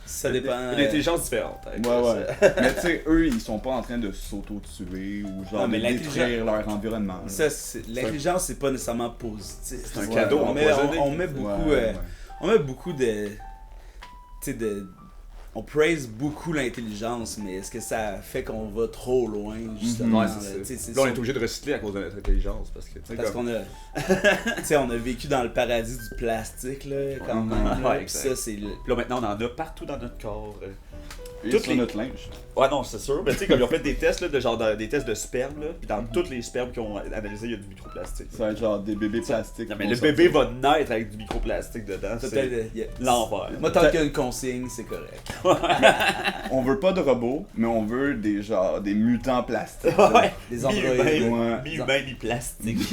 Ça dépend. Une intelligence différente. Hein, Ouais. Mais tu sais, eux, ils sont pas en train de s'auto-tuer ou genre Non, mais de détruire leur environnement. là. L'intelligence, c'est pas nécessairement positif. C'est un Ouais, cadeau on met, empoisonné. on met beaucoup. Ouais. On met beaucoup de. Tu sais, on praise beaucoup l'intelligence, mais est-ce que ça fait qu'on va trop loin, justement? Ouais, là? c'est Tu sais, ça. c'est Là, on est sûr. obligé de recycler à cause de notre intelligence. Parce que, tu sais, Parce comme- qu'on a. Tu sais, on a vécu dans le paradis du plastique, là, quand même. là, Ouais, puis exact. ça, c'est. Puis là, maintenant, on en a partout dans notre corps. Et Toutes sur les- notre linge. Ouais, non, c'est sûr. Mais tu sais, comme ils ont fait des tests, là, de genre des tests de sperme, là, puis dans tous les spermes qu'ils ont analysés, il y a du microplastique. Ça va être genre des bébés plastiques. Non, mais qui le vont bébé sortir. va naître avec du microplastique dedans. Ça, C'est peut-être, l'enfer. Moi, tant qu'il y a une consigne, c'est correct. On veut pas de robots, mais on veut des genre des mutants plastiques. Ouais. Les androïdes. Ouais. Mi-humain, mi-plastique.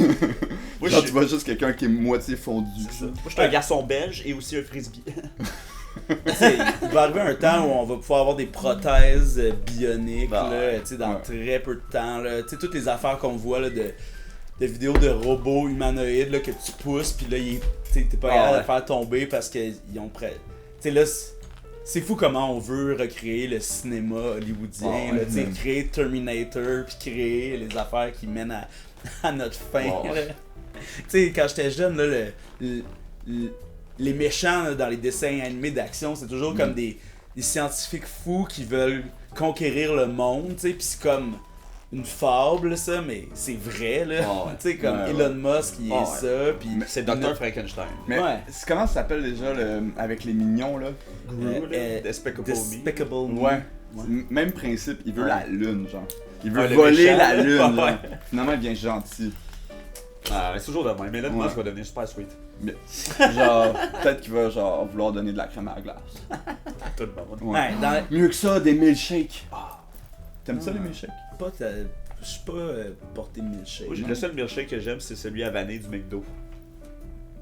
Moi, Genre je tu vois juste quelqu'un qui est moitié fondu. c'est ça. Moi, je suis un garçon belge et aussi un frisbee. Tu sais, il va arriver un temps où on va pouvoir avoir des prothèses bioniques Bah, là, tu sais, dans ouais. très peu de temps. Là. Tu sais, toutes les affaires qu'on voit là, de vidéos de robots humanoïdes là, que tu pousses, puis là, tu sais, t'es pas Ah, capable de ouais. le faire tomber parce qu'ils ont prêt. Tu sais, là, c'est fou comment on veut recréer le cinéma hollywoodien. Ah, ouais, là, tu sais, man. créer Terminator, puis créer les affaires qui mènent à notre fin. Ouais, ouais. là. Tu sais, quand j'étais jeune, là, les méchants là, dans les dessins animés d'action, c'est toujours comme des scientifiques fous qui veulent conquérir le monde, tu sais, pis c'est comme une fable ça, mais c'est vrai là, Ah ouais. tu sais comme Ouais, Elon Musk il Ah est ouais. ça, pis C'est Dr. Frankenstein. Mais Ouais. comment ça s'appelle déjà avec les mignons là? Gru, là, Despicable Me. Despicable Me. Ouais. Ouais. Même principe, il veut Ouais. la lune, genre. Il veut Ouais, le voler méchant, la lune, ouais. genre. Finalement, il devient gentil. Ah, mais c'est toujours de même. Mais là, Ouais. je va devenir super sweet. Mais, genre, peut-être qu'il va genre vouloir donner de la crème à la glace. Tout le monde. Ouais. Ouais, dans... Mieux que ça, des milkshakes. T'aimes ça Ah. les milkshakes? pas je suis pas porté milkshake. Moi, non. le seul milkshake que j'aime, c'est celui à vanille du McDo.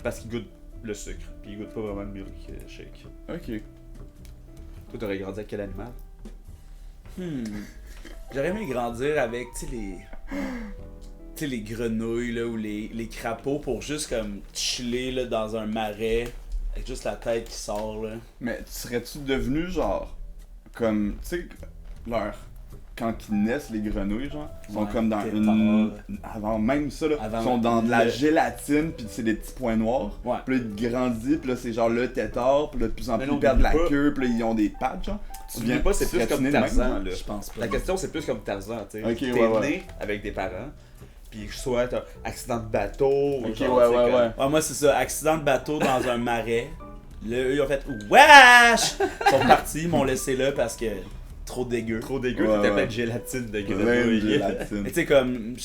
Parce qu'il goûte le sucre, puis il goûte pas vraiment le milkshake. Ok. Toi, t'aurais grandi avec quel animal? J'aurais aimé grandir avec, tu sais, les grenouilles, là, ou les crapauds pour juste, comme, chiller, là, dans un marais, avec juste la tête qui sort, là. Mais serais-tu devenu genre comme tu sais quand ils naissent les grenouilles genre ils sont Ouais, comme dans tétard, une là. avant même ça là Avant ils sont dans de la le- gélatine puis c'est des petits points noirs. Ouais. Puis là ils grandissent puis là c'est genre le tétard puis là de plus en Mais plus non, ils perdent la oublie pas. queue puis là ils ont des pattes genre. Tu Oublie pas, c'est plus serais-tu comme né de même, Tarzan, genre? là. Je pense pas. La question, c'est plus comme Tarzan, tu sais. Ok, T'es ouais, ouais. né avec des parents, puis soit t'as accident de bateau, ou Ok, genre, ouais, tu sais, ouais, comme- ouais. Ouais, moi, c'est ça. Accident de bateau dans un marais. Là, eux, ils ont fait wesh! Ils sont partis, ils m'ont laissé là parce que trop dégueu. Trop dégueu, Ouais, t'étais ouais. plein de gélatine de Même grenouille. gélatine. Mais tu sais, comme,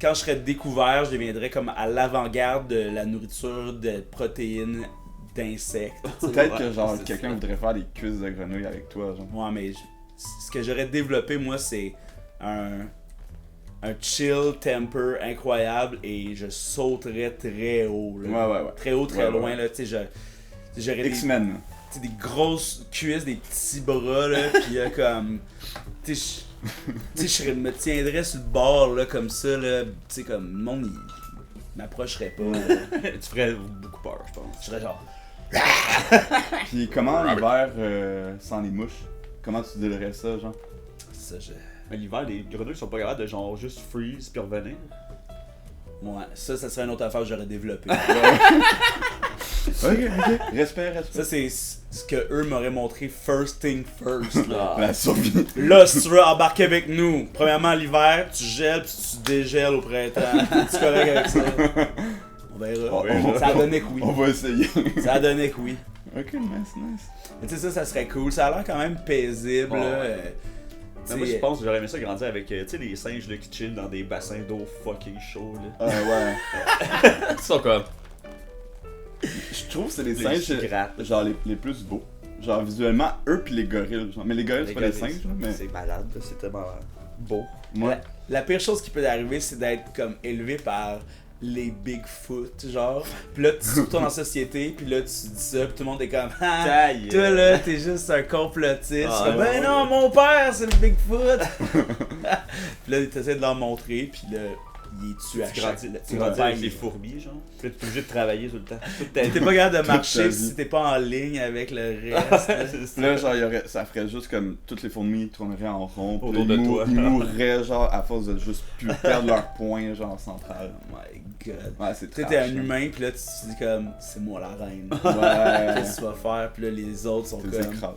quand je serais découvert, je deviendrais comme à l'avant-garde de la nourriture de protéines d'insectes. tu sais. Peut-être que Ouais, genre c'est quelqu'un ça. voudrait faire des cuisses de grenouille avec toi genre. Ouais, mais ce que j'aurais développé, moi, c'est un chill temper incroyable et je sauterais très haut. Là. Ouais, ouais, ouais. Très haut, très Ouais, loin. ouais. Là, tu sais, j'aurais des, X-Men. tu sais, des grosses cuisses, des petits bras, là, pis comme... Tu sais, je me tiendrais sur le bord, là, comme ça, là, tu sais, comme, le monde, il m'approcherait pas, là. Tu ferais beaucoup peur, je pense. Je serais genre... Puis comment l'hiver sans les mouches? Comment tu dirais ça genre? Ça, Mais l'hiver, les grenouilles sont pas capables de genre juste freeze puis revenir. Ouais, ça serait une autre affaire que j'aurais développée. Ok. Respect. Ça, c'est ce que eux m'auraient montré first thing first, là. La survie. Là, si tu veux embarquer avec nous, premièrement, l'hiver, tu gèles puis tu dégèles au printemps. Tu correct avec ça? On verra. Ça a donné que oui. On va essayer. Ça a donné que oui. Ok, nice. Mais tu sais, ça serait cool. Ça a l'air quand même paisible, Ouais. là. Mais moi, je pense que j'aurais aimé ça grandir avec, tu sais, les singes là, qui chillent dans des bassins d'eau fucking chauds, là. Ouais. Ils sont comme... Je trouve que c'est les Les singes grattes. genre les plus beaux. Genre visuellement, eux pis les gorilles. Genre. Mais les gorilles, c'est pas les gorilles, singes, là, mais. C'est malade, là, c'est tellement beau. Moi, La pire chose qui peut arriver, c'est d'être comme élevé par les Bigfoot, genre. Puis là, tu retournes en société, puis là, tu dis ça, puis tout le monde est comme ah, Taille. toi là, t'es juste un complotiste. Ah, Comme, ben ouais. non, mon père, c'est le Bigfoot. Puis là, t'essaies de leur montrer, puis là, il est tué à Tu chaque... grandis, tu tu grandis vas avec pas- des fourmis, genre. Puis là, t'es obligé de travailler tout le temps. Toute ta vie. T'es pas capable de Toute ta marcher vie. si t'es pas en ligne avec le reste. C'est ça. là, genre, ça ferait juste comme toutes les fourmis tourneraient en rond. Puis Autour là, de toi. Ils mourraient, genre, à force de juste plus perdre leur point, genre, central. Oh my god. Ouais, c'est Tu sais, trash. t'es un hein. humain, puis là, tu te dis comme, c'est moi la reine. Ouais. Qu'est-ce que tu vas faire? Puis là, les autres sont T'es comme... écrases.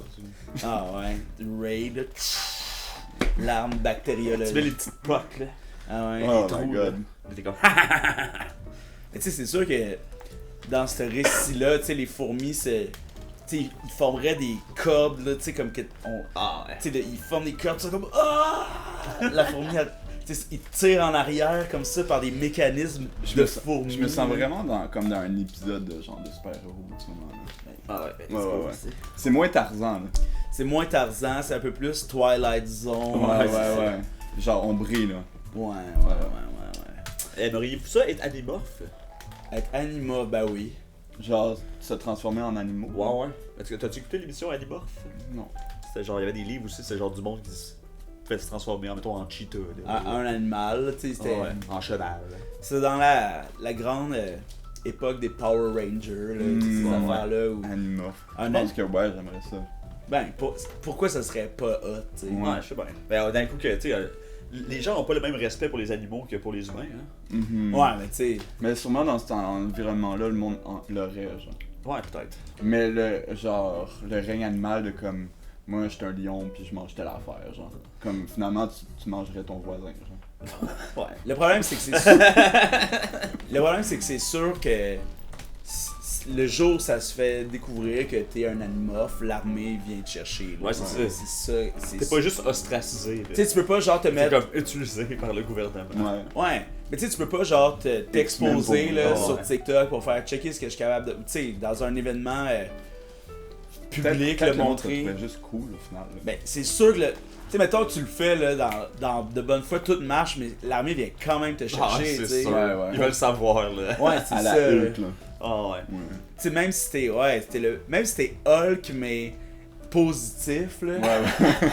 Ah ouais, raid, l'arme Tu mets bactériologique. les petites poques, là. Ah ouais, Oh les trous, my là. god. Puis t'es comme... Mais tu sais, c'est sûr que dans ce récit-là, tu sais, les fourmis, c'est... Tu sais, ils formeraient des cordes, là, tu sais, comme que... Ah ouais. Tu sais, ils forment des cordes, c'est comme... Ah! La fourmi, elle- tu sais, ils tirent en arrière comme ça par des mécanismes de fourmis. Je me sens vraiment comme dans un épisode de genre de super-héros à ce moment-là. Ah ouais, Ouais, ouais, ouais. C'est moins Tarzan, là. C'est moins Tarzan, c'est un peu plus Twilight Zone. Ouais. Genre, on brille, là. Ouais. Aimeriez-vous ça être animorphe? Être anima, bah oui. Genre, se transformer en animaux. Ouais. Est-ce que t'as-tu écouté l'émission Animorphe? Non. C'était genre, il y avait des livres aussi, c'est genre du monde qui se fait se transformer, mettons, en cheetah. Là. Un animal, là, tu sais, c'était... En cheval. là. C'est dans la grande époque des Power Rangers, là, toutes ces ouais. affaires-là. Où... Animorphe. Un Je pense que ouais, j'aimerais ça. Ben, pourquoi ça serait pas hot, tu sais? Ouais. Ouais, je sais bien. Ben, d'un coup, que, tu sais, les gens ont pas le même respect pour les animaux que pour les humains. Hein. Mhm. Ouais, mais tu sais, Mais sûrement dans cet environnement-là, le monde l'aurait, genre. Ouais, peut-être. Mais le règne animal de comme, moi j'étais un lion puis je mange telle affaire, genre. Comme finalement tu mangerais ton voisin, genre. Ouais. le problème c'est que c'est sûr... le problème c'est que c'est sûr que si le jour où ça se fait découvrir que t'es un animorphe, l'armée vient te chercher. Là. Ouais, c'est ça. C'est T'es pas juste ostracisé. Tu sais, tu peux pas genre te T'es mettre. comme utilisé par le gouvernement. Ouais. Ouais, mais tu sais, tu peux pas genre t'exposer X-Men là, pour- sur ouais. TikTok pour faire checker ce que je suis capable de. Tu sais, dans un événement public, Peut-être le monde montrer. ça serait juste cool au final. Là. Ben, c'est sûr que le. Tu sais, mettons que tu le fais là, dans de bonne foi, tout marche, mais l'armée vient quand même te chercher, c'est tu sais. sûr. Ouais, ouais. Ils veulent savoir, là. Ouais, c'est À ça. la Hulk, là. Ah ouais. Ouais. Tu sais, même si t'es. Ouais, même si t'es Hulk, mais positif, là. Ouais, ouais.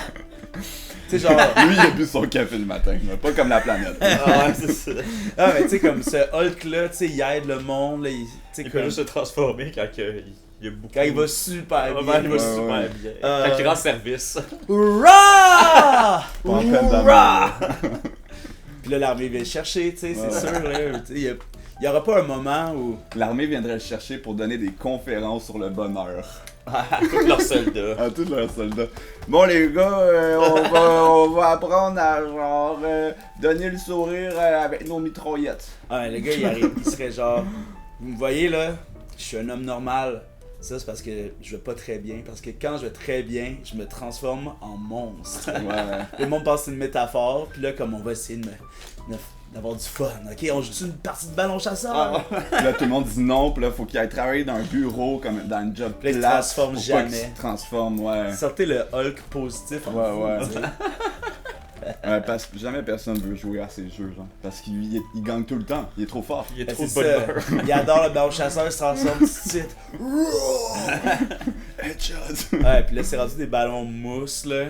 Tu sais, genre. Lui, il a bu son café le matin, là, pas comme la planète. Ah ouais, c'est ça. Ah, mais tu sais, comme ce Hulk-là, tu sais, il aide le monde, là. Tu sais, Il peut comme. juste se transformer quand il y a beaucoup. Quand il va super Ouais, bien. il va Ouais, super ouais. bien. Euh, Quand il rend service. Hurrah! Pas en peine d'amour. Hurrah! Puis là, l'armée vient le chercher, tu sais, c'est Ouais. sûr, là. Tu sais, il y aura pas un moment où. L'armée viendrait le chercher pour donner des conférences sur le bonheur Tous leurs soldats. à tous leurs soldats. Bon les gars, on va apprendre à genre donner le sourire avec nos mitraillettes. Ah, mais le gars, il arrive, il serait genre. Vous me voyez, là? Je suis un homme normal. Ça, c'est parce que je vais pas très bien. Parce que quand je vais très bien, je me transforme en monstre. Ouais. Le monde pense que c'est une métaphore, puis là, comme on va essayer d'avoir du fun, ok? On joue une partie de ballon chasseur? Puis là tout le monde dit non, puis là faut qu'il aille travailler dans un bureau comme dans un job Puis là, il se plate, transforme pour pas jamais. qu'il se transforme, ouais. Sortez le Hulk positif en Ouais, vous, ouais. tu sais. Ouais, parce que jamais personne veut jouer à ces jeux, genre. Parce qu'il il gagne tout le temps, il est trop fort. Il est Ben, trop de c'est bonne ça. humeur. Il adore le ballon chasseur, il se transforme tout de suite. Headshot! Ouais, puis là, c'est rendu des ballons mousse, là.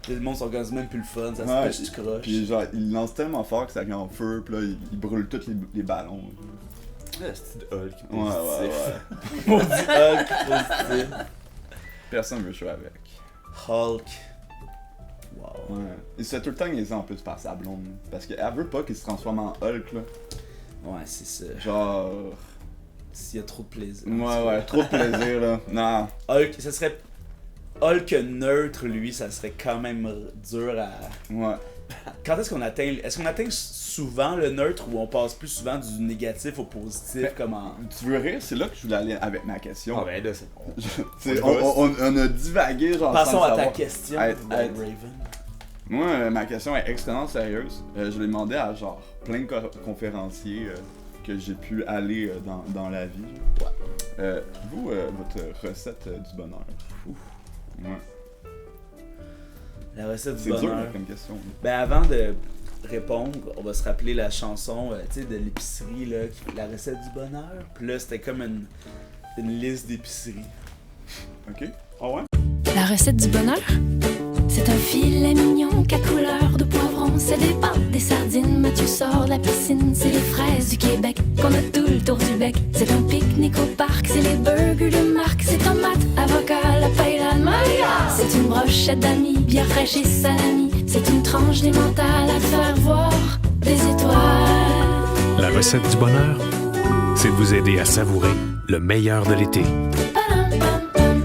Les mondes sont quand même plus le fun, ça se Ouais, pêche, tu croches. Puis genre, il lance tellement fort que ça vient en feu, puis là, il brûle tous les ballons. C'est de Hulk. Ouais, ouais, ouais. Maudit Hulk positif. Personne veut jouer avec. Hulk. Wow. Ouais. Il se fait tout le temps niaiser en plus par sa blonde. Parce qu'elle veut pas qu'il se transforme en Hulk, là. Ouais, c'est ça. Genre... S'il y a trop de plaisir. Ouais, ouais, trop de plaisir, là. Non. Hulk, ça serait. Hulk neutre, lui, ça serait quand même dur à. Ouais. Quand est-ce qu'on atteint. Est-ce qu'on atteint souvent le neutre ou on passe plus souvent du négatif au positif Ben, comme en. Tu veux rire? C'est là que je voulais aller avec ma question. Ah ben là, c'est bon. T'sais, on a divagué, genre, Passons sans à le ta savoir. question, Être- Red être- Raven. Moi, ma question est extrêmement sérieuse. Je l'ai demandé à genre plein de conférenciers que j'ai pu aller dans la vie. Ouais. Vous, votre recette du bonheur. Ouf. Ouais. La recette du C'est dur bonheur. là, comme question. Ben avant de répondre, on va se rappeler la chanson tu sais, de l'épicerie, là, la recette du bonheur. Puis là, c'était comme une liste d'épiceries. Ok? Ah ouais? La recette du bonheur, c'est un filet mignon 4 couleurs de poivron. C'est des pâtes, des sardines, Mathieu sort de la piscine. C'est les fraises du Québec qu'on a tout le tour du bec. C'est un pique-nique au parc, c'est les burgers de marque. C'est tomates, avocat, la paille, la Maria. C'est une brochette d'amis, bière fraîche et salami. C'est une tranche d'émental à te faire voir des étoiles. La recette du bonheur, c'est de vous aider à savourer le meilleur de l'été. Padam, pam, pam.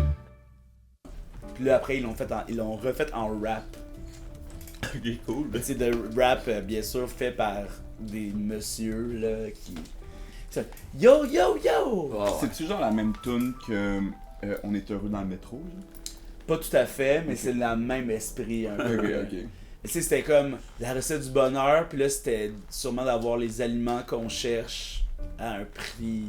Puis là, après, ils l'ont refait en rap. Il est cool. C'est de rap, bien sûr, fait par des messieurs, là, qui... Ça, yo, yo, yo! Ah ouais. C'est-tu genre la même tune que On est heureux dans le métro? Là? Pas tout à fait, mais c'est le même esprit, un peu. Ok, là. ok. Tu sais, c'était comme la recette du bonheur, puis là, c'était sûrement d'avoir les aliments qu'on cherche à un prix...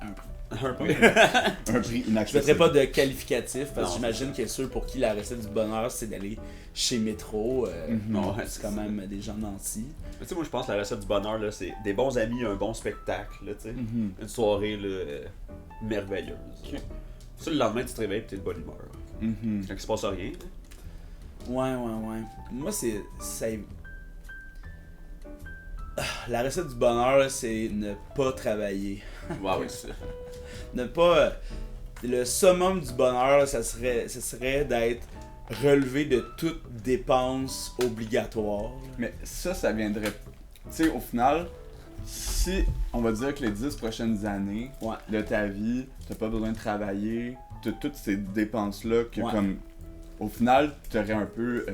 Un peu. Un prix Je inaccessible. mettrais pas de qualificatif, parce que Non, j'imagine que ceux pour qui la recette du bonheur, c'est d'aller chez Métro. Ouais, c'est quand même des gens nantis. Mais tu sais, moi je pense que la recette du bonheur, là, c'est des bons amis, un bon spectacle, là, tu sais. Mhm. Une soirée là, merveilleuse. Ok. Ça, le lendemain, tu te réveilles et t'es de bonne humeur. Mhm. Quand il se passe rien. là. Ouais. Moi, c'est... La recette du bonheur, là, c'est ne pas travailler. Ouais, ouais, c'est ça. Ne pas... Le summum du bonheur, là, ça serait d'être relevé de toute dépense obligatoire. Mais ça viendrait. Tu sais, au final, si on va dire que les 10 prochaines années Ouais. de ta vie, t'as pas besoin de travailler, t'as toutes ces dépenses-là que, Ouais. comme. Au final, t'aurais un peu.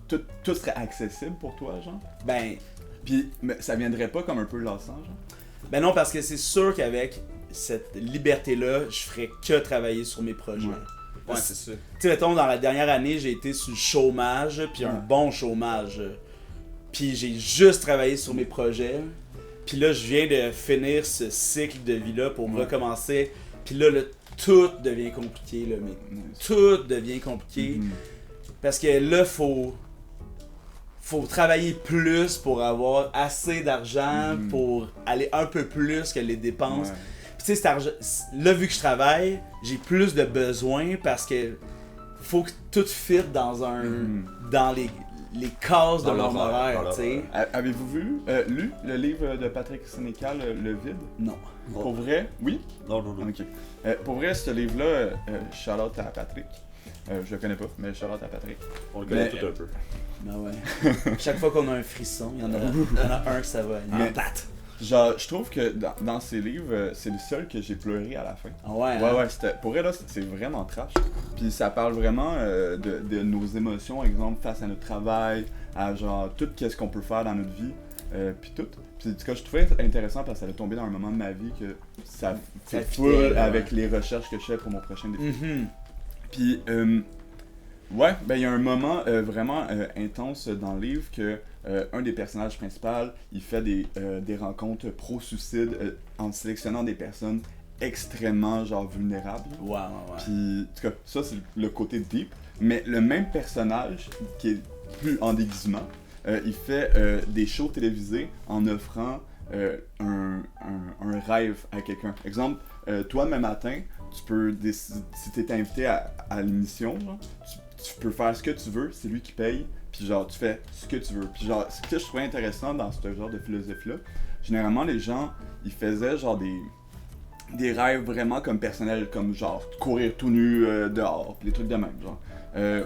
Tout serait accessible pour toi, genre. Ben, Puis, mais ça viendrait pas comme un peu lassant, genre. Ben non, parce que c'est sûr qu'avec cette liberté-là, je ferais que travailler sur mes projets. Ouais, c'est ça. Tu sais, mettons, dans la dernière année, j'ai été sur le chômage, puis un bon chômage. Puis j'ai juste travaillé sur mes projets. Puis là, je viens de finir ce cycle de vie-là pour recommencer. Puis là, tout devient compliqué, là, mais tout devient compliqué. Parce que là, faut travailler plus pour avoir assez d'argent pour aller un peu plus que les dépenses. Puis tu sais, là, vu que je travaille, j'ai plus de besoins parce que faut que tout fit dans dans les cases de mon horaire, tu sais. Avez-vous lu le livre de Patrick Sénécal, Le Vide? Non. Pour vrai? Oui? Non. Ok. Pour vrai, ce livre-là, shout-out à Patrick. Je le connais pas, mais shout-out à Patrick. On le connaît tout un peu. Ben ouais. Chaque fois qu'on a un frisson, il y en a un que ça va aller. Genre, je trouve que dans ces livres, c'est le seul que j'ai pleuré à la fin. Ah ouais, Ouais, pour vrai, là, c'est vraiment trash. Puis ça parle vraiment de nos émotions, exemple, face à notre travail, à genre, tout ce qu'on peut faire dans notre vie, puis tout. Puis ce que je trouvais intéressant parce que ça allait tomber dans un moment de ma vie que ça fait full avec les recherches que je fais pour mon prochain défi. Puis, ouais, ben il y a un moment vraiment intense dans le livre que un des personnages principaux, il fait des rencontres pro-suicide en sélectionnant des personnes extrêmement genre vulnérables. Ouais. Puis, en tout cas, ça c'est le côté deep. Mais le même personnage, qui est plus en déguisement, il fait des shows télévisés en offrant un rêve à quelqu'un. Exemple, toi, demain matin, tu peux décider, si t'es invité à l'émission, genre, tu peux faire ce que tu veux, c'est lui qui paye, puis genre, tu fais ce que tu veux. Puis genre, ce que je trouvais intéressant dans ce genre de philosophie-là, généralement, les gens, ils faisaient genre des rêves vraiment comme personnels, comme genre courir tout nu dehors, pis des trucs de même, genre.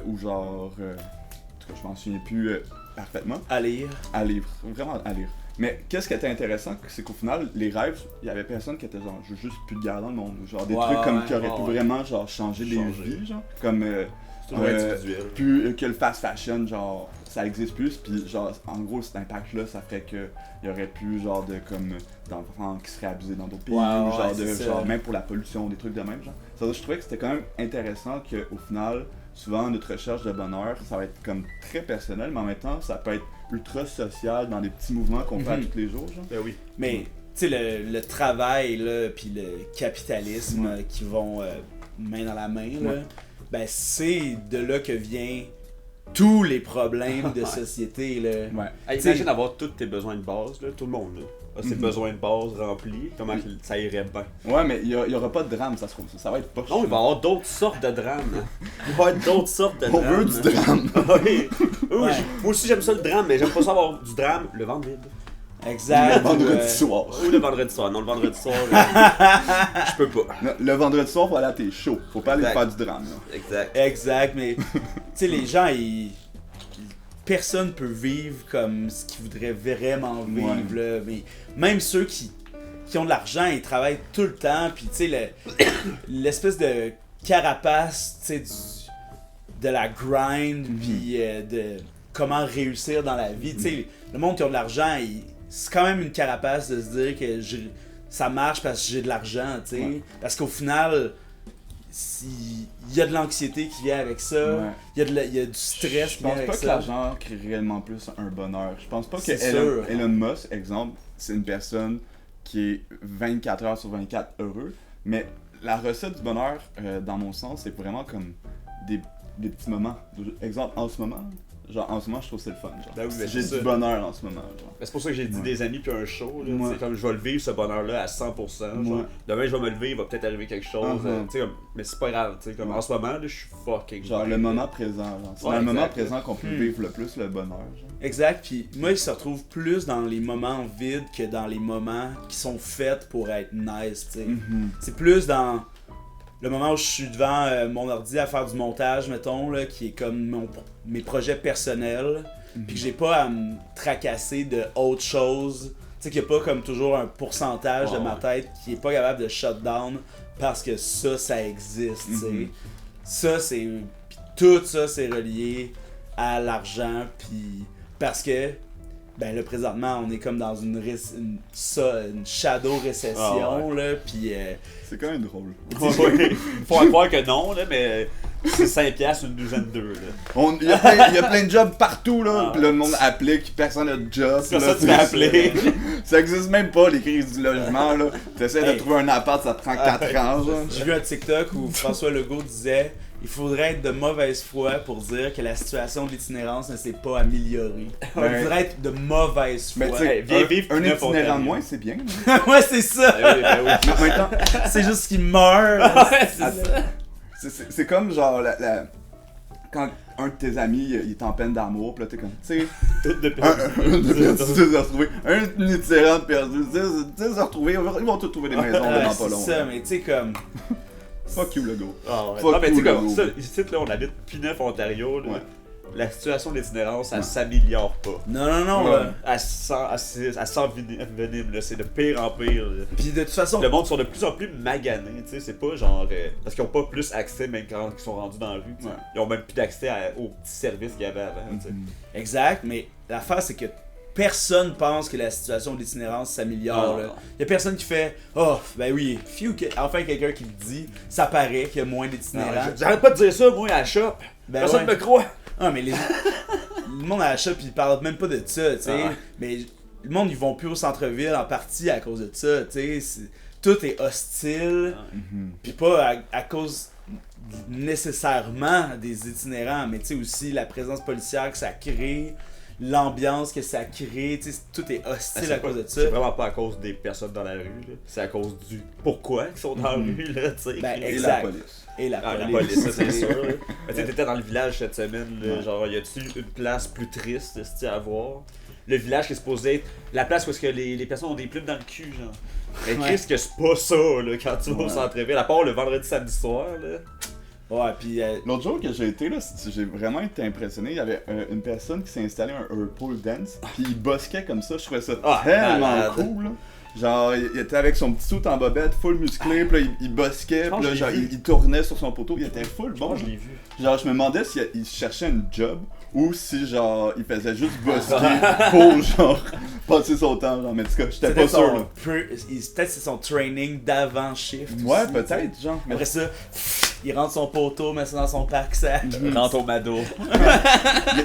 Ou genre, en tout cas, je m'en souviens plus parfaitement. À lire. À lire, vraiment à lire. Mais qu'est-ce qui était intéressant, c'est qu'au final, les rêves, il y avait personne qui était genre, je veux juste plus de guerre dans le monde. Genre des trucs comme qui auraient pu vraiment genre changer des vies, genre. Comme plus que le fast fashion, genre ça existe plus, puis genre en gros cet impact là ça ferait que il y aurait plus genre de comme d'enfants qui seraient abusés dans d'autres pays, ou genre même pour la pollution, des trucs de même genre. Ça, je trouvais que c'était quand même intéressant qu'au final souvent notre recherche de bonheur ça va être comme très personnel, mais en même temps ça peut être ultra social dans des petits mouvements qu'on fait tous les jours genre. Ben oui. Mais tu sais le travail là puis le capitalisme qui vont main dans la main là. Ben c'est de là que vient tous les problèmes de société là. Hey, imagine avoir tous tes besoins de base là, tout le monde là, a ses besoins de base remplis, comment ça irait bien. Ouais, mais il y aura pas de drame, ça se trouve, ça va être pas. Non, il va y avoir d'autres sortes de drames. Il va y avoir d'autres sortes de drames. On veut du drame. Oui. Moi aussi j'aime ça le drame, mais j'aime pas ça avoir du drame le vendredi. Exact. Le vendredi soir. Ou le vendredi soir. Non, le vendredi soir, je peux pas. Le vendredi soir, voilà, t'es chaud. Faut pas aller faire du drame. Là. Exact, mais tu sais, les gens, personne peut vivre comme ce qu'ils voudraient vraiment vivre. Là. Mais même ceux qui ont de l'argent, ils travaillent tout le temps. Puis tu sais, l'espèce de carapace, tu sais, de la grind, puis de comment réussir dans la vie. Tu sais, le monde qui a de l'argent, c'est quand même une carapace de se dire que ça marche parce que j'ai de l'argent, tu sais. Parce qu'au final, il y a de l'anxiété qui vient avec ça, il y a du stress qui vient avec ça. Je pense pas que l'argent crée réellement plus un bonheur. Je pense pas que Elon Musk, exemple, c'est une personne qui est 24 heures sur 24 heureux, mais la recette du bonheur, dans mon sens, c'est vraiment comme des petits moments. Exemple, en ce moment, je trouve que c'est le fun. Genre. Ben oui, j'ai du bonheur en ce moment. Genre. C'est pour ça que j'ai dit des amis puis un show. Là, comme je vais le vivre ce bonheur-là à 100%. Genre, demain je vais me lever, il va peut-être arriver quelque chose. Mais c'est pas grave. Comme en ce moment, là, je suis fucking. Genre le moment présent. Genre. C'est dans le moment présent qu'on peut vivre le plus le bonheur. Genre. Exact. Puis moi, il se retrouve plus dans les moments vides que dans les moments qui sont faits pour être nice. C'est plus dans le moment où je suis devant mon ordi à faire du montage, mettons, là, qui est comme mes projets personnels, puis que j'ai pas à me tracasser de autre chose. Tu sais, qu'il y a pas comme toujours un pourcentage de ma tête qui est pas capable de shut down parce que ça existe, tu sais. Ça, c'est... Puis tout ça, c'est relié à l'argent, puis parce que Ben là, présentement, on est comme dans une shadow récession, là, pis... C'est quand même drôle. Ouais. Faut croire que non, là, mais c'est 5$ une douzaine d'eux. Il y a plein de jobs partout, là. Ah. Puis là, le monde applique, personne n'a de job. C'est là, ça, tu m'as appelé. Ça existe même pas, les crises du logement, là. T'essaies de trouver un appart, ça te prend 4 ans, genre. J'ai vu un TikTok où François Legault disait « Il faudrait être de mauvaise foi pour dire que la situation de l'itinérance ne s'est pas améliorée. Il faudrait être de mauvaise foi. Mais tu sais, viens vivre un Pinot itinérant Ontario. de moins, c'est bien. Là. » Ouais, c'est ça! Ben oui. Mais en même temps, C'est juste qu'il meurt. Ouais, c'est ça. c'est comme genre quand un de tes amis il est en peine d'amour, pis là t'es comme, tu sais, Tout de de retrouver un itinérant de perdu, tu sais, se retrouver, ils vont tous trouver des maisons Ouais, dans pas long. c'est ça, mais tu sais, comme... Fuck you, le go. Ah ouais. Fuck Non, mais tu sais, you, comme le ça, go. ici, là, on habite P9, Ontario. Là. Ouais. La situation de l'itinérance, elle Ouais. s'améliore pas. Non, Ouais. là. Elle s'envenime, là. C'est de pire en pire. Là. Puis de toute façon... Le monde sont de plus en plus maganés, tu sais, c'est pas genre... parce qu'ils ont pas plus accès, même quand ils sont rendus dans la rue, tu sais. Ouais. Ils ont même plus d'accès aux petits services qu'il y avait avant, tu sais. Exact, mais l'affaire, c'est que personne pense que la situation de l'itinérance s'améliore. Non, là. non. Y a personne qui fait « Oh, ben oui, enfin quelqu'un qui le dit, ça paraît qu'il y a moins d'itinérants. J'arrête pas de dire ça, moi, à la shop. Ben Personne ouais. me croit. Ah, mais le monde à la shop, ils parlent même pas de ça, tu sais. Ah ouais. Mais le monde, ils vont plus au centre-ville en partie à cause de ça, tu sais. Tout est hostile, puis pas à cause nécessairement des itinérants, mais tu sais aussi la présence policière que ça crée, l'ambiance que ça crée, tu sais, tout est hostile à cause de ça. C'est vraiment pas à cause des personnes dans la rue, là. C'est à cause du pourquoi ils sont dans la rue, là, tu sais. Ben, Et la exact. police. Et la Ah, police. la police, ça c'est sûr. Là. Mais tu sais, t'étais dans le village cette semaine, là, genre, y a-tu une place plus triste esti, à voir? Le village qui est supposé être la place où est-ce que les personnes ont des plumes dans le cul, genre. Mais Ouais. Chris, que c'est pas ça, là, quand tu vas au Ouais. centre-ville, à part le vendredi, samedi soir, là. Ouais, puis L'autre jour que j'ai été, là, j'ai vraiment été impressionné. Il y avait une personne qui s'est installée un pole dance, puis il bosquait comme ça. Je trouvais ça Ah, tellement malade. cool. Là. Genre, il était avec son petit suit en bobette, full musclé, puis là, il bosquait, pense puis là, que genre, je l'ai vu. il tournait sur son poteau. Il était full bon. Bon, je l'ai vu. Genre, je me demandais s'il cherchait un job ou si, genre, il faisait juste bosquer pour, genre, passer son temps. Genre, mais en tout cas, j'étais pas sûr. Là. peut-être c'est son training d'avant shift. Ouais, aussi, peut-être, genre. Mais Après ça, il rentre son poteau, met ça dans son pack-sac. Rentre au Mado.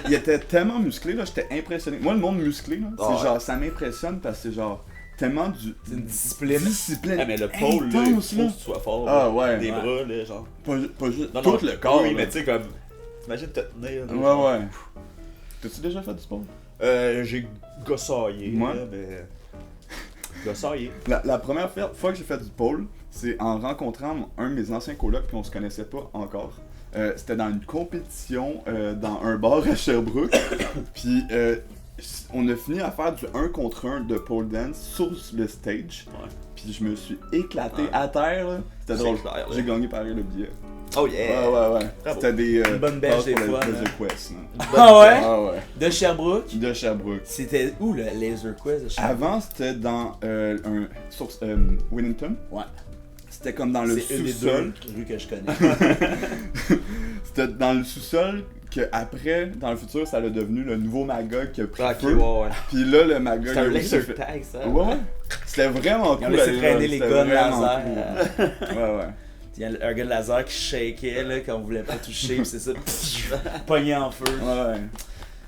il était tellement musclé, là, j'étais impressionné. Moi, le monde musclé, là, c'est Ouais. genre, ça m'impressionne parce que c'est genre, tellement C'est une discipline. discipline. Ah, mais le pôle, là, il intense, faut que tu sois fort. Ah, là. ouais. Des Ouais. bras, là, genre. Pas juste Non, tout non, le corps. Oui, là. mais tu sais, comme. T'imagines te tenir, là. Ouais, genre. ouais. T'as-tu déjà fait du sport? J'ai gossaillé, Moi? là, mais. Gossaillé. La première fois que j'ai fait du pole, c'est en rencontrant un de mes anciens colocs, puis on se connaissait pas encore. C'était dans une compétition dans un bar à Sherbrooke. Puis on a fini à faire du 1 contre 1 de pole dance sur le stage. Ouais. Puis je me suis éclaté Ouais. à terre. Là. C'était C'est drôle. clair, là. J'ai gagné pareil le billet. Oh yeah! Ouais. Bravo. C'était des Une bonne bêche passes des pour le fois, Laser là. Quest. Là. Ah ouais? Ah ouais. De Sherbrooke. De Sherbrooke. C'était où le Laser Quest de Sherbrooke? Avant, c'était dans sur Winnington. Ouais. C'était comme dans le C'est une des sous-sol. deux rues que je connais. C'était dans le sous-sol que après, dans le futur, ça a devenu le nouveau Magog qui a pris Ok, feu. ouais. Puis là, le Magog... C'est un il a laser fait- tag, ça. Ouais. C'était vraiment Ils ont cool. laissé aller traîner là. les C'était guns vraiment laser. cool. Ouais. Il y a un gars de laser qui shakeait là, quand on voulait pas toucher, pis c'est ça, pogné en feu. Ouais.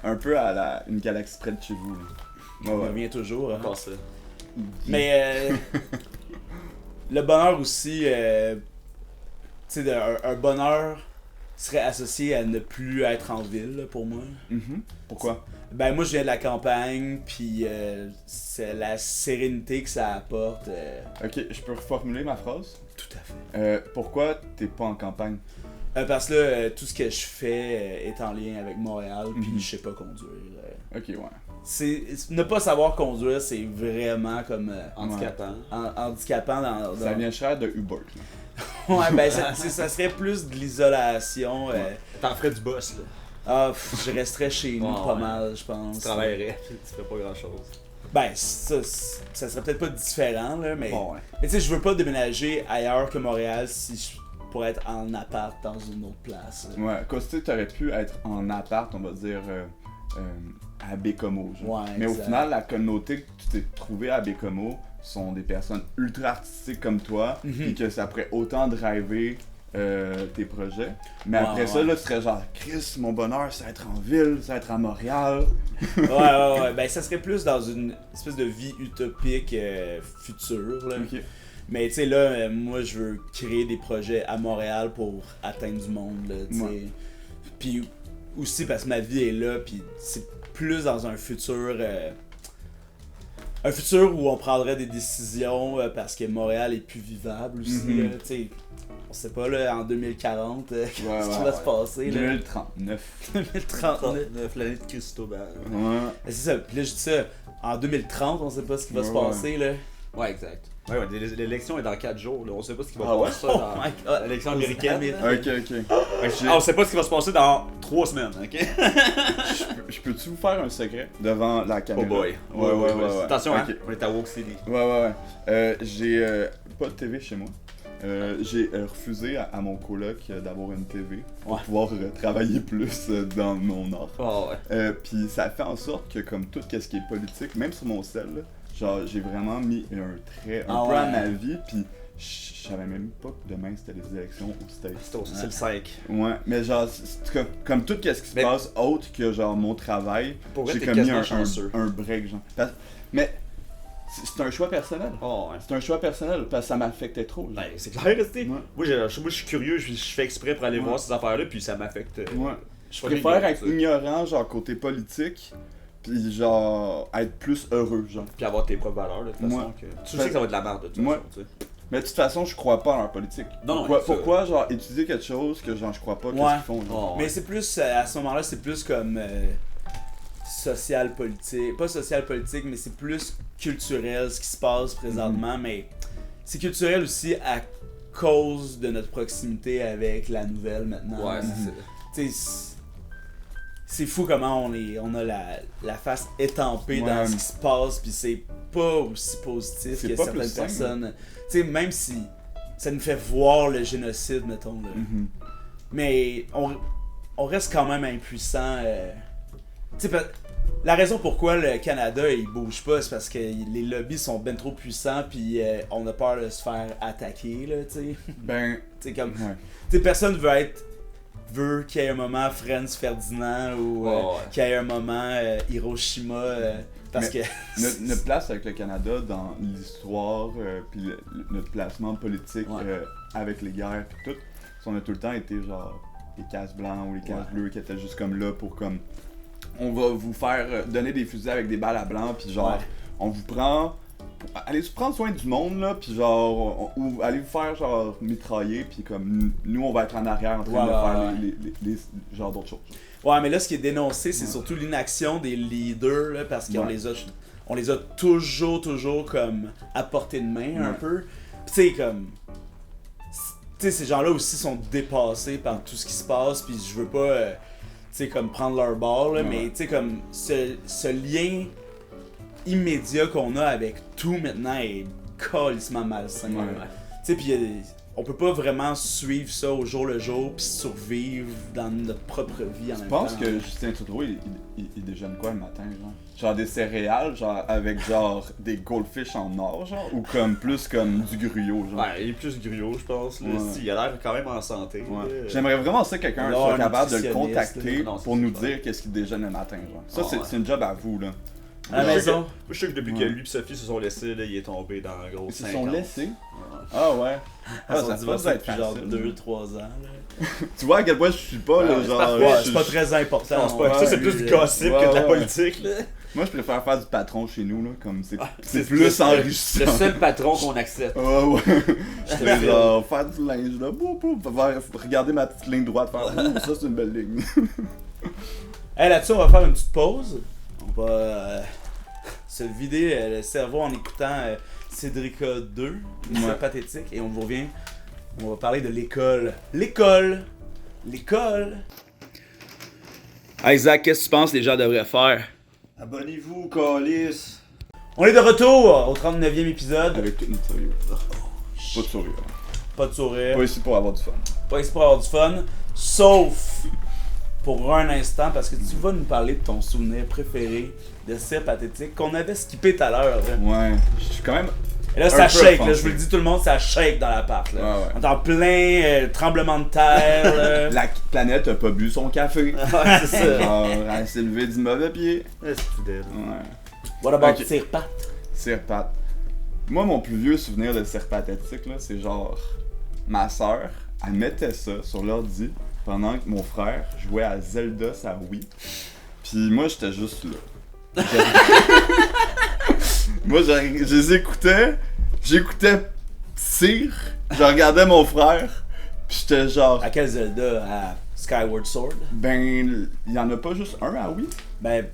Un peu à une galaxie près de chez vous. Là. On revient toujours. Hein. Encore ça. Mais le bonheur aussi, tu sais, un bonheur serait associé à ne plus être en ville là, pour moi. Mhm. Pourquoi? Ben moi je viens de la campagne, puis c'est la sérénité que ça apporte. Ok, je peux reformuler ma phrase? Tout à fait. Pourquoi t'es pas en campagne? Parce que là, tout ce que je fais est en lien avec Montréal, puis Mhm. je sais pas conduire. Ok, ouais. Ne pas savoir conduire, c'est vraiment comme Handicapant. handicapant dans... Ça vient cher de Uber. Ouais, ben ça serait plus de l'isolation. T'en ferais du boss, là. Je resterais chez nous Ouais, pas ouais. mal, je pense. Tu travaillerais, tu ferais pas grand chose. Ben, ça serait peut-être pas différent, là, mais... Bon, ouais. Mais tu sais, je veux pas déménager ailleurs que Montréal si je pourrais être en appart dans une autre place. Ouais, Costé, t'aurais pu être en appart, on va dire, à Bécomo. Genre. Ouais, mais au exact. final, la communauté que tu t'es trouvé à Bécomo sont des personnes ultra artistiques comme toi, et que ça pourrait autant driver tes projets. Mais après ça, là, tu serais genre, Chris, mon bonheur, c'est être en ville, c'est être à Montréal. Ouais. Ben, ça serait plus dans une espèce de vie utopique future, là. Ok. Mais tu sais, là, moi, je veux créer des projets à Montréal pour atteindre du monde, là, tu sais. Ouais. Puis aussi parce que ma vie est là, puis c'est plus dans un futur où on prendrait des décisions parce que Montréal est plus vivable aussi, là, tu sais. On sait pas, là, en 2040, qu'est-ce qui va se passer, là. 2039. 2039. l'année de Cristobal. Ouais. C'est ça, puis là, je dis ça, en 2030, on sait pas ce qui va se Ouais. passer, là. Ouais, exact. Ouais, l'élection est dans 4 jours, là. On sait pas ce qui va Ah ouais? passer Oh dans my god. l'élection américaine. Ok. On sait pas ce qui va se passer dans 3 semaines, ok? Je peux-tu vous faire un secret devant la caméra? Oh boy. Ouais. Attention, Ok. hein, on est à Woke City. Ouais. J'ai pas de TV chez moi. J'ai refusé à mon coloc d'avoir une TV pour pouvoir travailler plus dans mon art. Oh, ouais. Puis ça fait en sorte que comme tout ce qui est politique, même sur mon cell, là, genre j'ai vraiment mis un trait un peu à ma vie, puis je savais même pas que demain c'était les élections aux States. C'est le 5. Ouais, mais genre c'est comme tout ce qui se Mais- passe autre que genre mon travail, Pour vrai, j'ai t'es comme mis quasiment un chanceux. break genre. Mais c'est un choix personnel. Oh, ouais. C'est un choix personnel parce que ça m'affectait trop. genre. Ben, c'est clair, tu sais. Ouais. Moi, je suis curieux, je fais exprès pour aller Ouais. voir ces affaires-là, puis ça m'affecte. Ouais. Je Je préfère être ignorant, genre côté politique, puis genre être plus heureux, genre. Puis avoir tes propres valeurs, de toute façon. Ouais. Tu sais que ça va être de la merde, de toute Ouais. façon, tu sais. Mais de toute façon, je crois pas en leur politique. Non, pourquoi, ça- pourquoi genre étudier quelque chose que genre je crois pas qu'est-ce Ouais. qu'ils font. Genre. Oh, Mais ouais. c'est plus, à ce moment-là, c'est plus comme social politique. Pas social politique, mais c'est plus culturel ce qui se passe présentement. Mais c'est culturel aussi à cause de notre proximité avec la nouvelle maintenant. Ouais, c'est ça. Tu sais, c'est fou comment on a la face étampée Ouais. dans ce qui se passe, puis c'est pas aussi positif C'est que pas certaines plus simple. personnes. Tu sais, même si ça nous fait voir le génocide, mettons, là. Mhm. Mais on reste quand même impuissant. Tu sais, la raison pourquoi le Canada il bouge pas, c'est parce que les lobbies sont ben trop puissants, puis on a peur de se faire attaquer, là, tu sais. Ben, Tu sais, comme. ouais. Tu sais, personne veut qu'il y ait un moment Franz Ferdinand ou Ouais. qu'il y ait un moment Hiroshima parce Mais que. Notre place avec le Canada dans l'histoire, puis notre placement politique Ouais. avec les guerres, puis tout, on a tout le temps été genre les cases blancs ou les cases bleues qui étaient juste comme là pour comme. On va vous faire donner des fusils avec des balles à blanc, puis genre, Ouais. on vous prend. Allez prendre soin du monde là, puis genre, ou allez vous faire genre mitrailler, puis comme nous on va être en arrière en train de faire les genre d'autres choses. Ouais, mais là, ce qui est dénoncé, c'est Ouais. surtout l'inaction des leaders, là, parce qu'on Ouais. on les a toujours comme à portée de main un Ouais. peu. Pis tu sais, comme. Tu sais, ces gens-là aussi sont dépassés par tout ce qui se passe, puis je veux pas, tu sais, comme prendre leur bord, là, Ouais. mais tu sais, comme ce lien immédiat qu'on a avec tout maintenant est calissement malsain. Ouais. Tu sais, puis on peut pas vraiment suivre ça au jour le jour puis survivre dans notre propre vie en même Je temps. pense que Justin Trudeau, il déjeune quoi le matin, genre? Genre des céréales, genre avec genre des goldfish en or, genre? Ou comme plus comme du gruyot, genre? Ouais, il est plus griot, je pense. Là. Ouais. Si, il a l'air quand même en santé. Ouais. là. J'aimerais vraiment ça que quelqu'un Alors, soit un capable de le nutritionniste, contacter là. Non, c'est pour nous super. dire qu'est-ce qu'il déjeune le matin, genre. Ça, Ah, ouais. c'est une job à vous, là. À la Je sais maison. que- Je sais que depuis Ouais. que lui et Sophie se sont laissés, là, il est tombé dans un gros Ils se 50. sont laissés? Ouais. Ah ouais. Elles sont ça divorcées doit être depuis genre facile. 2-3 ans. Là. Tu vois à quel point je suis pas, là, Ouais, c'est genre... parfait. Ouais, je c'est suis- pas très important. Non, c'est pas- Ouais, ça, c'est plus lui, du gossip que de la ouais. politique. Là. Moi, je préfère faire du patron chez nous, là, comme c'est c'est plus le enrichissant. Le seul patron qu'on accepte. Ouais, ouais. Je fais genre faire du linge, là, regarder ma petite ligne droite, faire ça c'est une belle ligne. Hey, là-dessus, on va faire une petite pause. On va se vider le cerveau en écoutant Cédrica 2, c'est Ouais. pathétique, et on vous revient. On va parler de l'école. L'école! L'école! Isaac, qu'est-ce que tu penses que les gens devraient faire? Abonnez-vous, Calis. On est de retour au 39e épisode. Avec tout notre sérieux. Pas de sourire. Pas de sourire. Pas ici pour avoir du fun. Pas ici pour avoir du fun. Sauf pour un instant, parce que tu vas nous parler de ton souvenir préféré de Cire Pathétique qu'on avait skippé tout à l'heure. Là. Ouais, je suis quand même. Et là, Un ça peu shake, là, offensé. je vous le dis tout le monde, ça shake dans l'appart. Là. Ouais. On est en plein tremblement de terre. là. La planète a pas bu son café. Ouais, c'est ça. Genre, elle s'est levée du mauvais pied. C'est fidèle. Ouais. What about Ok. Cire Pat? Cire Pat. Moi, mon plus vieux souvenir de Cire Pathétique, là, c'est genre. Ma soeur, elle mettait ça sur l'ordi pendant que mon frère jouait à Zelda sa Wii. Puis moi, j'étais juste là. Moi, je les écoutais. J'écoutais Cire. Je regardais mon frère. Puis j'étais genre. À quel Zelda? À Skyward Sword? Ben, il y en a pas juste un à Wii. Ben,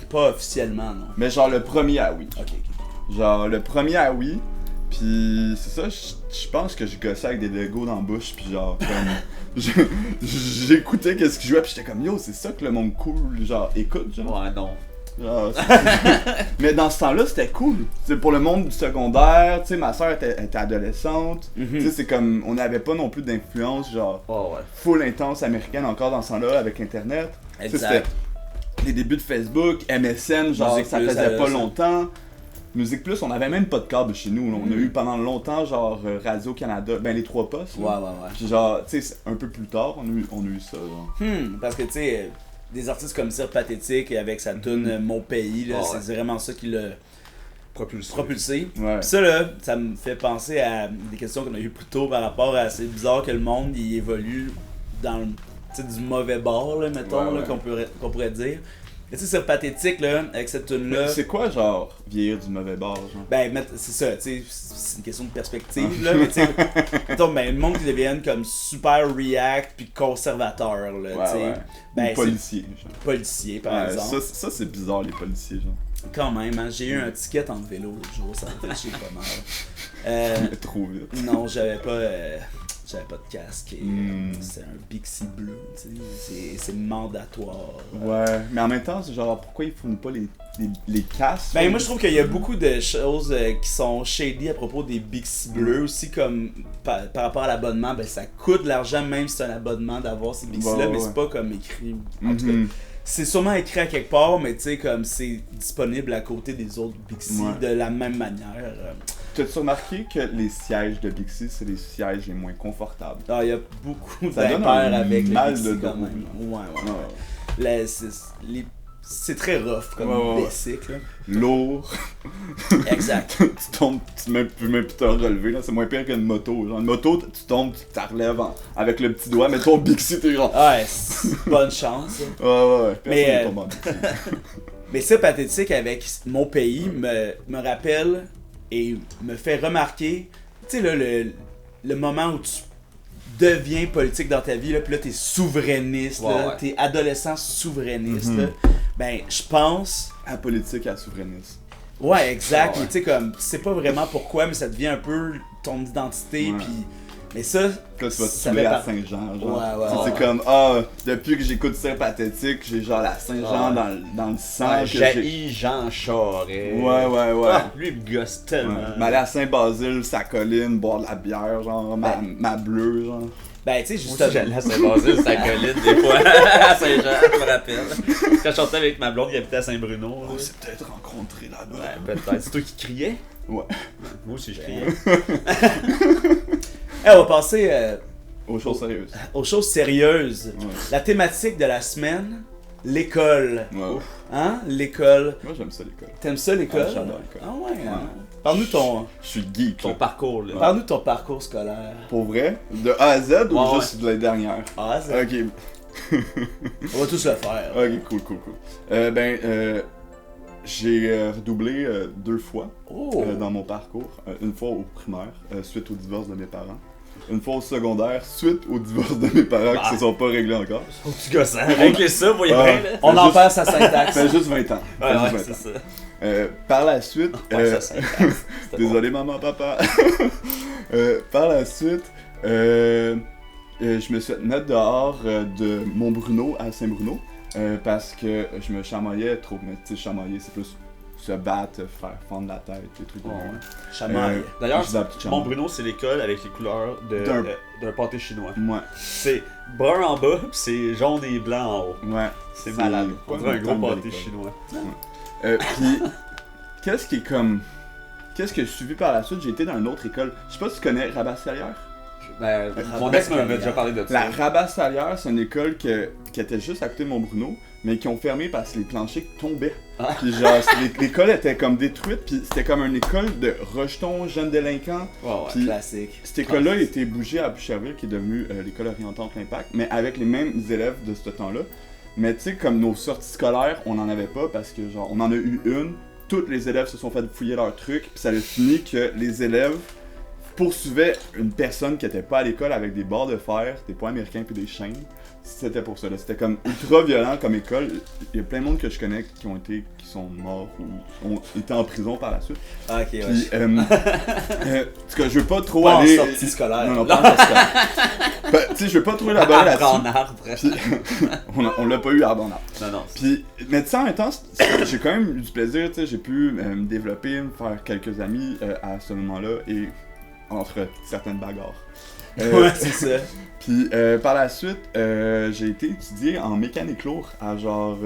pas officiellement, non. Mais genre le premier à Wii. Ok. Genre le premier à Wii. Puis c'est ça, je pense que je gossais avec des Legos dans la bouche. Puis genre, comme. J'écoutais qu'est-ce qu'il jouait. Puis j'étais comme, yo, c'est ça que le monde cool, genre, écoute, genre. Ouais, non. Genre, mais dans ce temps-là, c'était cool. C'est pour le monde du secondaire, tu sais, ma soeur était adolescente. Tu sais, c'est comme, on n'avait pas non plus d'influence, genre, Oh, ouais. full intense américaine encore dans ce temps-là avec Internet. Tu sais, Exact. c'était les débuts de Facebook, MSN, genre, Musique ça Plus, faisait pas ça. longtemps. Musique Plus, on avait même pas de câble chez nous. Là. On a eu pendant longtemps, genre, Radio-Canada, ben les 3 postes. Ouais, là. ouais. Puis genre, tu sais, un peu plus tard, on a eu ça, genre. Parce que, tu sais, des artistes comme Cire Pathétique avec sa tune Mon Pays, là, Ah ouais. c'est vraiment ça qui l'a propulsé. Ouais. Pis ça, là, ça me fait penser à des questions qu'on a eues plus tôt par rapport à c'est bizarre que le monde il évolue dans le, tu sais, du mauvais bord, là, mettons, Ouais, là, ouais. qu'on pourrait dire. Mais tu sais, Cire Pathétique, là, avec cette tune-là. Mais c'est quoi, genre, vieillir du mauvais bord, genre? Ben, c'est ça, tu sais, c'est une question de perspective, là, mais tu sais, mettons, ben, le monde qui devienne comme super react puis conservateur, là, tu sais. Ouais. Ben, Ou policier, genre. c'est policier, par Ouais, exemple. ça c'est bizarre, les policiers, genre. Quand même, hein, j'ai eu un ticket en vélo l'autre jour, ça me fait chier pas mal. Trop vite. Non, j'avais pas de casque et Hmm. c'est un Bixi bleu, tu sais, c'est mandatoire. Ouais, mais en même temps, c'est genre, pourquoi ils font pas les casques? Ben moi je trouve qu'il y a beaucoup de choses qui sont shady à propos des Bixi bleus aussi, comme par rapport à l'abonnement, ben ça coûte de l'argent même si c'est un abonnement d'avoir ces Bixi là, Ouais, mais ouais. c'est pas comme écrit. En tout cas, Mhm. c'est sûrement écrit à quelque part, mais tu sais comme c'est disponible à côté des autres Bixi Ouais. de la même manière. T'as-tu remarqué que les sièges de Bixi, c'est les sièges les moins confortables? Ah, il y a beaucoup Ça donne d'impairs un avec les mal Bixi de quand dos. même. Ouais. Ouais. C'est très rough comme Ouais. basic, là. Lourd. Exact. Tu tombes, tu peux même plus te relever, là. C'est moins pire qu'une moto. Genre, une moto, tu tombes, tu te relèves avec le petit doigt, mais ton Bixi, t'es genre. Ouais, bonne chance. hein. Ouais. Mais, Personne tombe en Bixi. Mais ça, Pathétique avec Mon Pays me rappelle et me fait remarquer, tu sais, là, le moment où tu deviens politique dans ta vie, là, pis là, t'es souverainiste, Ouais, là, ouais. t'es adolescent souverainiste, là. Ben, je pense... À politique, à souverainiste. Ouais, exact. Ouais. Et tu sais, comme, tu sais pas vraiment pourquoi, mais ça devient un peu ton identité, Ouais. puis... Mais ça... Puis là, tu vas te ça saouler fait à par- Saint-Jean, genre. Ouais. C'est comme, depuis que j'écoute Cire Pathétique, j'ai genre la Saint-Jean dans le sang. que j'ai- Jaillit Jean Charest. Ouais. Ah, lui, il me gosse tellement. Ouais. Mais aller à Saint-Basile, sa colline, boire de la bière, genre, ma bleue, genre. Ben, tu sais, Moi justement... aussi, j'allais à Saint-Basile, c'est acolyte des fois. À Saint-Jean, je me rappelle. Quand je sortais avec ma blonde qui habitait à Saint-Bruno. là. On s'est peut-être rencontrés là-bas. Ouais, peut-être. C'est toi qui criais? Ouais. Moi aussi, je criais. On va passer Aux choses sérieuses. aux choses sérieuses. Ouais. La thématique de la semaine, l'école. Ouais. Hein? L'école. Moi, j'aime ça, l'école. T'aimes ça, l'école? Ah, j'adore l'école. Ah ouais, hein? Parle-nous Je suis geek, Ton là. parcours, là. Parle-nous de ton parcours scolaire. Pour vrai? De A à Z ou Ouais, juste de la dernière? Ah, ça- Ok. On va tous le faire. Ok, cool. J'ai redoublé 2 fois Oh! dans mon parcours. Une fois au primaire, suite au divorce de mes parents. Une fois au secondaire, suite au divorce de mes parents qui se sont pas réglés encore. Faut que tu gosses. Réglez ça, voyez Ah. bien, là. On Fait en juste- perd sa Ça syntaxe. fait juste 20 ans. Ouais, Ça fait ouais, juste 20 c'est ans. ça. Par la suite, Ouais, ça, c'est c'était bon. désolé maman, papa. Par la suite, je me suis fait mettre dehors de Montbruno à Saint-Bruno parce que je me chamaillais trop. Mais tu sais, chamailler, c'est plus se battre, faire fendre la tête, des trucs comme Ouais. ça. Chamaille. D'ailleurs, je vais appeler mon chamaille. Bruno, c'est l'école avec les couleurs d'un pâté chinois. Ouais, C'est brun en bas, pis c'est jaune et blanc en haut. ouais. C'est malade. pas On dirait un une gros bonne pâté école. chinois. Puis, qu'est-ce qui est comme. Qu'est-ce que je suis vu par la suite? J'ai été dans une autre école. Je sais pas si tu connais Rabat-Salière. Ben, mon ex m'avait déjà parlé de ça. La Rabat-Salière, c'est une école qui était juste à côté de mon Bruno, mais qui ont fermé parce que les planchers tombaient. Ah. Puis genre, l'école était comme détruite, puis c'était comme une école de rejetons, jeunes délinquants. Ouais, ouais. Puis Classique. cette école-là a été bougée à Boucherville, qui est devenue l'école orientante L'Impact, mais avec les mêmes élèves de ce temps-là. Mais tu sais, comme nos sorties scolaires, on n'en avait pas parce que genre, on en a eu une, tous les élèves se sont fait fouiller leurs trucs, puis ça a fini que les élèves poursuivaient une personne qui était pas à l'école avec des barres de fer, des poings américains puis des chaînes. C'était pour ça, là. C'était comme ultra violent comme école. Il y a plein de monde que je connais qui sont morts ou ont été en prison par la suite. Ah, ok, ouais. Puis, en tout cas, je veux pas trop Pas en aller. sortie scolaire. Non, pas en sortie scolaire. Ben, tu sais, je veux pas trop élaborer Arbre en là-dessus. arbre. Puis, on l'a pas eu à bon arbre. Non, non. Puis, mais tu sais, en même temps, j'ai quand même eu du plaisir, tu sais, j'ai pu me développer, me faire quelques amis à ce moment-là, et entre certaines bagarres. Ouais, c'est ça. Puis par la suite, j'ai été étudier en mécanique lourde à genre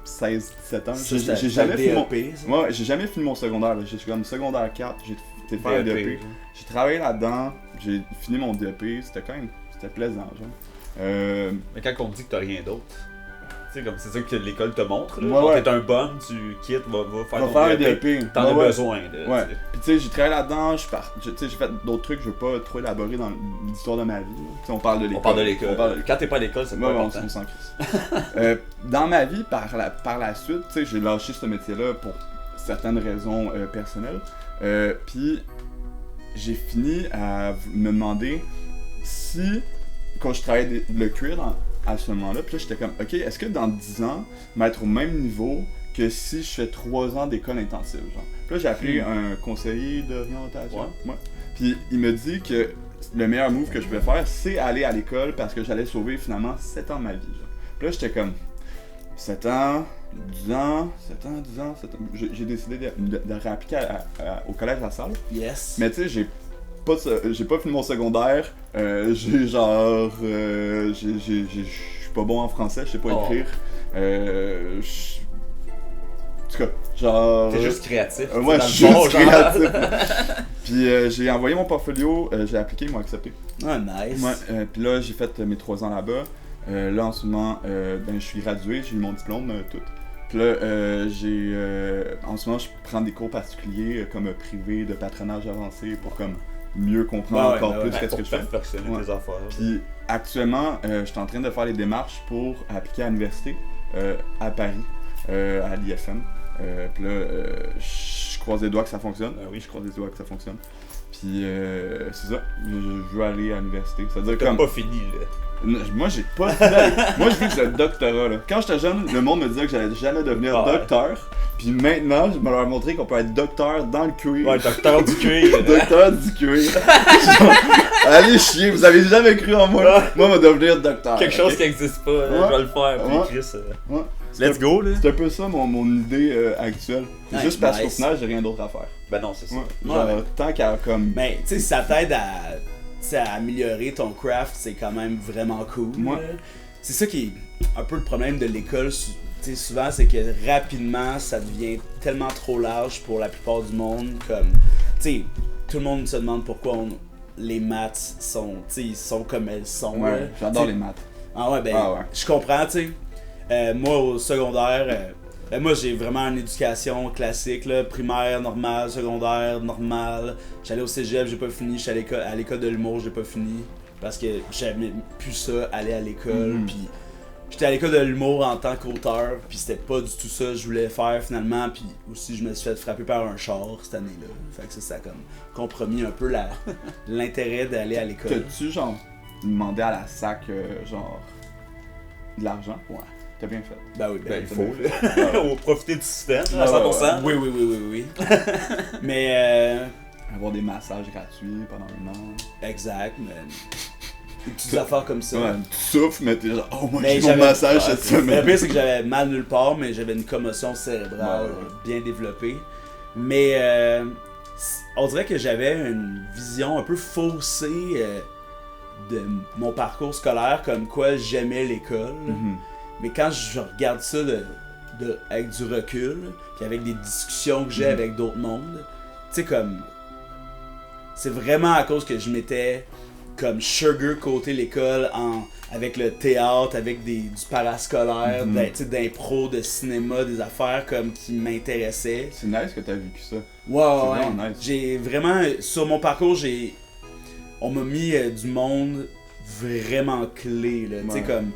16-17 ans. J'ai jamais fini mon... DEP, ça. Ouais, j'ai jamais fini mon secondaire, là. J'ai comme secondaire 4, j'ai été faire un DEP. J'ai travaillé là-dedans, j'ai fini mon DEP, c'était plaisant, genre. Mais quand on te dit que t'as rien d'autre, tu sais, comme c'est ça que l'école te montre, là. Ouais, Genre, ouais. t'es un bum, tu quittes, va faire On ton va faire un DEP. DEP. T'en as Ouais, ouais. besoin, là. Ouais. tu sais. Puis tu sais, j'ai travaillé là-dedans, tu sais, j'ai fait d'autres trucs, je veux pas trop élaborer dans l'histoire de ma vie. Tu sais, on parle de l'école. On parle de l'école. On parle de- Quand t'es pas à l'école, c'est Ouais, pas ouais, important. on s'en crisse. Dans ma vie, par la suite, tu sais, j'ai lâché ce métier-là pour certaines raisons personnelles. Puis j'ai fini à me demander si, quand je travaillais le cuir à ce moment-là, puis là j'étais comme, ok, est-ce que dans 10 ans, m'être au même niveau que si je fais 3 ans d'école intensive, genre. Puis là j'ai appelé un conseiller d'orientation. Ouais. Puis il me dit que le meilleur move que je pouvais faire, c'est aller à l'école parce que j'allais sauver finalement 7 ans de ma vie, genre. Puis là j'étais comme, 7 ans, 10 ans, 7 ans, 10 ans, 7 ans. J'ai décidé de réappliquer au collège La Salle. Yes. Mais tu sais, j'ai pas fini mon secondaire. J'ai genre. Je suis pas bon en français, je sais pas Oh. écrire. En tout cas, genre. T'es juste créatif. Ouais, Dans je suis le fond, juste genre. créatif. Puis j'ai envoyé mon portfolio, j'ai appliqué, ils m'ont accepté. Ah, nice. Ouais, puis là, j'ai fait mes 3 ans là-bas. Là, en ce moment, ben, je suis gradué, j'ai eu mon diplôme, tout. Puis là, en ce moment, je prends des cours particuliers comme privé de patronage avancé pour comme mieux comprendre Ouais, encore ouais, plus Ouais, qu'est-ce que pour je fais. perfectionner Ouais. tes affaires. Puis actuellement, je suis en train de faire les démarches pour appliquer à l'université à Paris, à l'IFM. Puis là, je croise les doigts que ça fonctionne. Oui, je croise les doigts que ça fonctionne. Puis c'est ça, je veux aller à l'université. C'est-à-dire T'as comme... pas fini, là. Moi, j'ai pas fini avec- Moi, je veux que c'est le doctorat, là. Quand j'étais jeune, le monde me disait que j'allais jamais devenir Ah ouais. docteur. Puis maintenant, je me leur ai montré qu'on peut être docteur dans le cuir. Ouais, docteur du cuir. là. Docteur du cuir. Genre, allez chier, vous avez jamais cru en moi. Ouais. Moi, je vais devenir docteur. Quelque chose ok? qui existe pas, là, Ouais. je vais le faire. Puis Ouais. Chris, Ouais. let's go, là. C'est un peu ça mon idée actuelle. C'est Ouais, juste parce qu'au nice. final, j'ai rien d'autre à faire. Ben non, c'est ça. Ouais. Genre, Ouais. tant qu'à comme. Mais tu sais, ça t'aide à améliorer ton craft, c'est quand même vraiment cool. Ouais. là. C'est ça qui est un peu le problème de l'école. Tu sais, souvent, c'est que rapidement, ça devient tellement trop large pour la plupart du monde. Comme, tu sais, tout le monde se demande pourquoi les maths sont, tu sais, ils sont comme elles sont. là. Ouais, j'adore Tu sais, les maths. Ah ouais, ben, Ah ouais. je comprends, tu sais. Moi, au secondaire, ben moi, j'ai vraiment une éducation classique, là, primaire, normale, secondaire, normale. J'allais au cégep, j'ai pas fini. J'allais à l'école de l'humour, j'ai pas fini. Parce que j'aimais plus ça, aller à l'école. Mhm. Puis j'étais à l'école de l'humour en tant qu'auteur, puis c'était pas du tout ça que je voulais faire finalement. Puis aussi, je me suis fait frapper par un char cette année-là. Fait que ça a comme compromis un peu l'intérêt d'aller à l'école. T'as-tu, genre, demandé à la SAC, genre, de l'argent? Ouais. T'as bien fait. Ben oui, Ben, il t'as faut, bien fait. là. On va profiter du système, là, Ouais, à ouais, 100%. Oui, oui, oui, oui, oui. Mais Avoir des massages gratuits pendant un an. exact, mais Des petites affaires comme ça. Ouais, tu souffles, mais t'es genre, oh, moi, Mais j'ai mon j'avais- massage cette Le semaine. pire, c'est que j'avais mal nulle part, mais j'avais une commotion cérébrale bien développée. Mais on dirait que j'avais une vision un peu faussée de mon parcours scolaire, comme quoi j'aimais l'école. Mhm. Mais quand je regarde ça avec du recul, puis avec des discussions que j'ai avec d'autres mondes, tu sais, comme. C'est vraiment à cause que je m'étais comme sugar côté l'école avec le théâtre, avec du parascolaire, Mhm. tu sais, d'impro, de cinéma, des affaires comme qui m'intéressaient. C'est nice que t'as vécu ça. Ouais, C'est ouais. vraiment nice. J'ai vraiment. Sur mon parcours, on m'a mis du monde vraiment clé, là. Tu sais, Ouais. comme.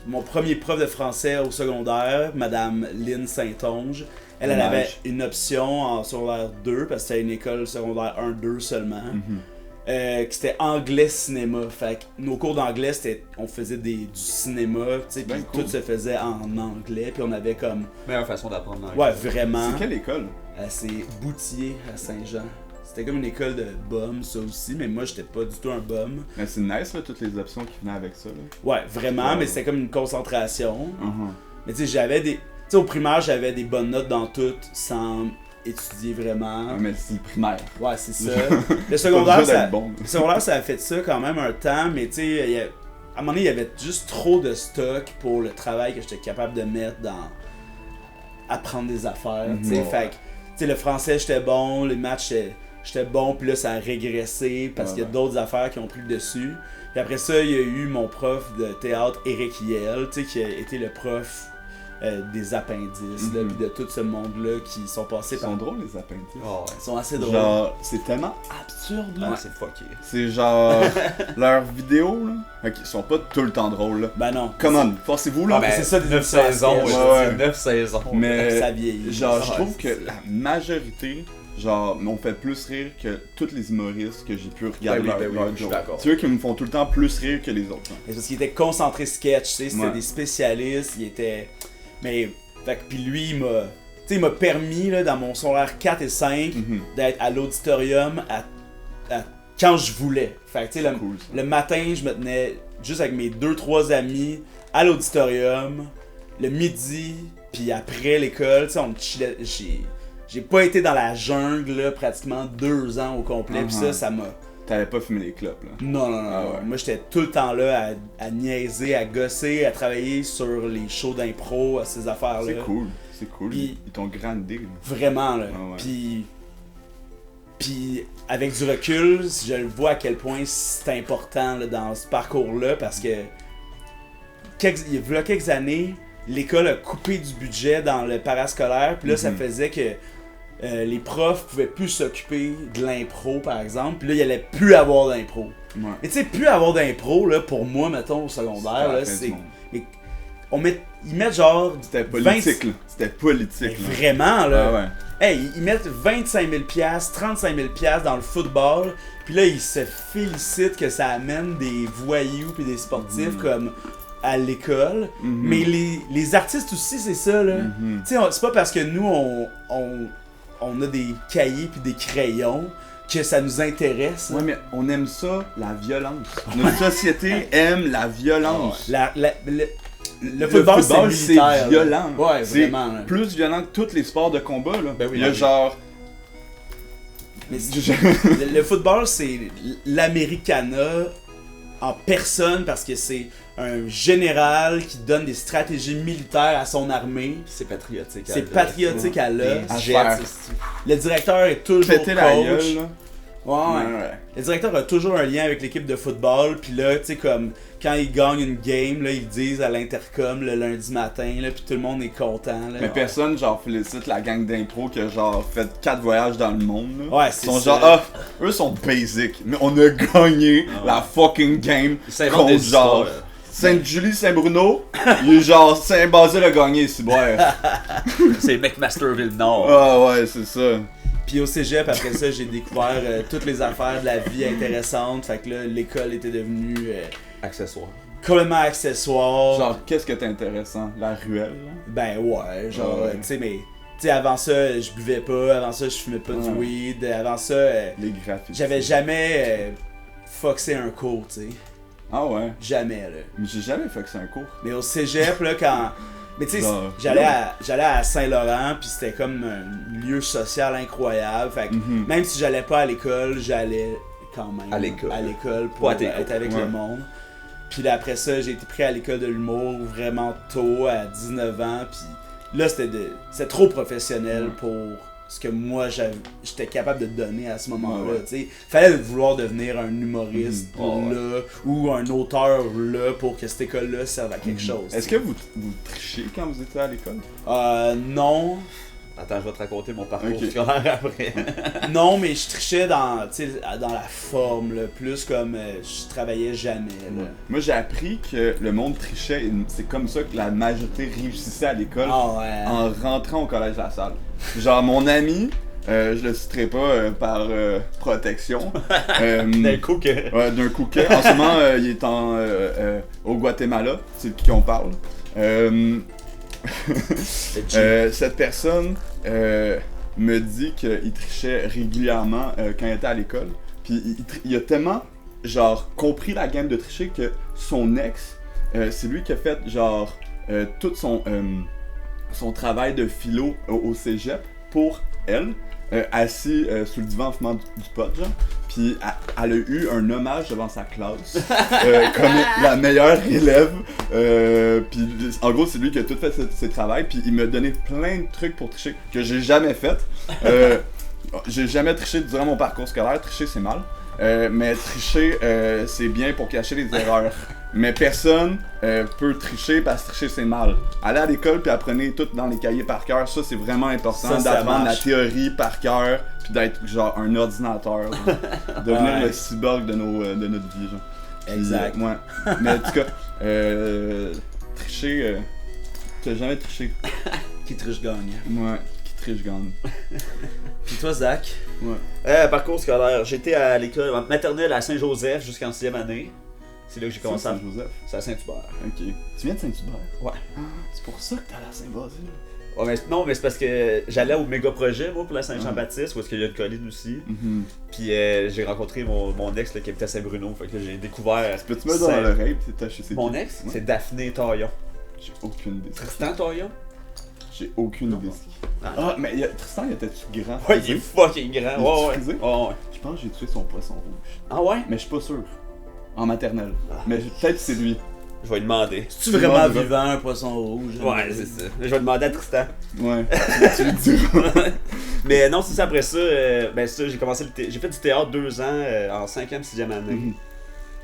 Mon premier prof de français au secondaire, Madame Lynn Saint-Onge, elle Dommage. avait une option en secondaire 2, parce que c'était une école secondaire 1-2 seulement, Mhm. que c'était anglais-cinéma. Fait que nos cours d'anglais, on faisait du cinéma, tu sais, Ben puis cool. tout se faisait en anglais, puis on avait comme. Meilleure façon d'apprendre l'anglais. Ouais, vraiment. C'est quelle école? C'est Boutier à Saint-Jean. C'était comme une école de bum, ça aussi, mais moi, j'étais pas du tout un bum. Mais c'est nice, là, toutes les options qui venaient avec ça, là. Ouais, vraiment, Ouais. mais c'était comme une concentration. Mhm. Mais tu sais, j'avais des. Tu sais, au primaire, j'avais des bonnes notes dans tout sans étudier vraiment. Ouais, mais c'est le primaire. Ouais, c'est ça. Le Pas secondaire, besoin ça, d'être bon. le secondaire, ça a fait ça quand même un temps, mais tu sais, à un moment donné, il y avait juste trop de stock pour le travail que j'étais capable de mettre dans apprendre des affaires. Tu sais, Mhm. fait que, tu sais, le français, j'étais bon, les maths, j'étais bon, puis là, ça a régressé parce Ouais, qu'il y a ouais. d'autres affaires qui ont pris le dessus. Puis après ça, il y a eu mon prof de théâtre, Éric Hiel, tu sais, qui a été le prof des appendices, là, Mhm. puis de tout ce monde-là qui sont passés Ils par. sont drôles, les appendices. Oh, ouais. Ils sont assez drôles. Genre, c'est tellement absurde, là. Ouais, c'est fucké. C'est genre, leurs vidéos, là, ok, ils sont pas tout le temps drôles, là. Ben non. Come on, forcez-vous, là. Ah, ben, c'est ça, des 9 histoires saisons, sketch. Ouais, ouais. 9 saisons. Mais, Ça vieillit. genre, je Ouais, trouve c'est que ça. la majorité, genre, m'ont fait plus rire que tous les humoristes que j'ai pu regarder Ben oui, leur je suis jokes. d'accord. C'est eux qui me font tout le temps plus rire que les autres. hein. Mais parce qu'il était concentré sketch, tu sais, c'était Ouais. des spécialistes, il était. Mais. Fait que, puis lui, il m'a permis, là, dans mon secondaire 4 et 5, Mhm. d'être à l'auditorium quand je voulais. Fait que, tu sais, Cool, ça. le matin, je me tenais juste avec mes 2-3 amis à l'auditorium, le midi, puis après l'école, tu sais, on chillait. J'ai pas été dans la jungle, là, pratiquement 2 ans au complet, puis Uh-huh. ça m'a. T'avais pas fumé les clopes, là. Non. Ah ouais. Moi, j'étais tout le temps là à niaiser, à gosser, à travailler sur les shows d'impro, à ces affaires-là. C'est cool. Puis- Ils t'ont grandé, là. Vraiment, là. Ah ouais. Puis, avec du recul, je le vois à quel point c'est important là, dans ce parcours-là, parce que il y a quelques années, l'école a coupé du budget dans le parascolaire, puis là, ça Mhm. faisait que les profs pouvaient plus s'occuper de l'impro, par exemple, puis là, il allait plus avoir d'impro. Ouais. Mais tu sais, plus avoir d'impro, là, pour moi, mettons, au secondaire, C'était la là, fin du c'est... monde. Mais ils mettent genre... C'était 20 politique, là. C'était Mais politique, là. vraiment, là. Ah ouais. Hey, ils mettent 25 000 $, 35 000 $ dans le football, puis là, ils se félicitent que ça amène des voyous puis des sportifs comme à l'école. Mhm. Mais les artistes aussi, c'est ça, là. Mhm. Tu sais, c'est pas parce que nous, on a des cahiers puis des crayons que ça nous intéresse. Ouais, mais on aime ça, la violence. Notre société aime la violence. Le football, c'est militaire, là. violent. Ouais, C'est vraiment. là. plus violent que tous les sports de combat, là. Ben oui, Il y a ben oui. genre... Mais le football, c'est l'Americana en personne parce que c'est un général qui donne des stratégies militaires à son armée. C'est patriotique. C'est patriotique à l'œuvre. À Jets, faire. Le directeur est toujours Péter la coach. gueule, là. Ouais. Le directeur a toujours un lien avec l'équipe de football. Puis là, tu sais, comme quand ils gagnent une game, là, ils disent à l'intercom le lundi matin, là, puis tout le monde est content. Là. Mais personne, genre, félicite la gang d'impro qui a, genre, fait 4 voyages dans le monde, là. Ouais, Ils c'est sont ça. genre, ah, eux sont basic, mais on a gagné la fucking game Ils s'inventent contre, des genre, histoires. Sainte-Julie, Saint-Bruno, il est genre, Saint-Basile a gagné, c'est bon. C'est McMasterville Nord. Ah ouais, c'est ça. Puis au cégep, après ça, j'ai découvert toutes les affaires de la vie intéressantes. Fait que là, l'école était devenue Accessoire. complètement accessoire. Genre, qu'est-ce que t'es intéressant? La ruelle, là? Ben ouais, genre, Ouais. tu sais, mais... Tu sais, avant ça, je buvais pas, avant ça, je fumais pas du Ouais. weed, avant ça, Les graphiques. j'avais jamais foxé un cours, tu sais. Ah ouais. Jamais, là. Mais j'ai jamais foxé un cours. Mais au cégep, là, quand... Mais tu sais, Genre, j'allais à Saint-Laurent, puis c'était comme un lieu social incroyable. Fait que même si j'allais pas à l'école, j'allais quand même À l'école. pour Pas à tes être cours. avec le monde. Puis là, après ça, j'ai été pris à l'école de l'humour vraiment tôt, à 19 ans. Puis là, c'était trop professionnel pour ce que moi j'étais capable de donner à ce moment-là. Tu sais, fallait vouloir devenir un humoriste là ou un auteur là pour que cette école-là serve à quelque chose. Est-ce que vous trichez quand vous étiez à l'école? Non. Attends, je vais te raconter mon parcours scolaire après. Non, mais je trichais dans la forme, là, plus comme je travaillais jamais. Là. Moi, j'ai appris que le monde trichait, et c'est comme ça que la majorité réussissait à l'école en rentrant au collège La Salle. Genre, mon ami, je le citerai pas par protection. D'un coup que... Ouais, d'un coup que. En ce moment, il est au Guatemala, c'est de qui on parle. Cette personne me dit qu'il trichait régulièrement quand il était à l'école. Puis il a tellement genre compris la game de tricher que son ex, c'est lui qui a fait genre tout son travail de philo au cégep pour elle. Assis sous le divan en fumant du pot, genre. Puis elle a eu un hommage devant sa classe comme la meilleure élève. Puis en gros, c'est lui qui a tout fait ses travaux. Puis il m'a donné plein de trucs pour tricher que j'ai jamais fait. J'ai jamais triché durant mon parcours scolaire. Tricher, c'est mal. Mais tricher, c'est bien pour cacher les erreurs. Mais personne peut tricher parce que tricher c'est mal. Allez à l'école puis apprenez tout dans les cahiers par cœur, ça c'est vraiment important d'apprendre la théorie par cœur puis d'être genre un ordinateur, devenir le cyborg de notre vie genre. Puis, exact. Ouais. Mais en tout cas, tricher, t'as jamais triché. Qui triche gagne. Ouais, qui triche gagne. Puis toi, Zach? Ouais. Parcours scolaire, j'étais à l'école maternelle à Saint-Joseph jusqu'en 6e année. C'est là que j'ai commencé à... Saint-Joseph. C'est à Saint-Hubert. Ok. Tu viens de Saint-Hubert? Ouais. Ah, c'est pour ça que t'es allé à Saint-Basile. Ouais, mais non, mais c'est parce que j'allais au méga projet, moi, pour la Saint-Jean-Baptiste, où est-ce qu'il y a une colline aussi. Puis j'ai rencontré mon ex là, qui habitait à Saint-Bruno, fait que là, j'ai découvert... Peux-tu me donner l'oreille pis t'attacher ses Mon pieds? ex, Ouais. c'est Daphné Taillon. J'ai aucune idée. Tristan Taillon? J'ai aucune idée. Ah, mais Tristan, il était-tu grand? Ouais, il est fucking grand. Il Ouais, est ouais. frisé? Ouais. Je pense que j'ai tué son poisson rouge. Ah ouais? Mais je suis pas sûr. En maternelle. Mais peut-être que c'est lui. Je vais lui demander. C'est-tu vraiment vivant, un poisson rouge? Ouais, c'est ça. Je vais demander à Tristan. Ouais, tu le diras. Mais non, c'est ça, après ça, j'ai commencé j'ai fait du théâtre 2 ans en 5e, 6e année.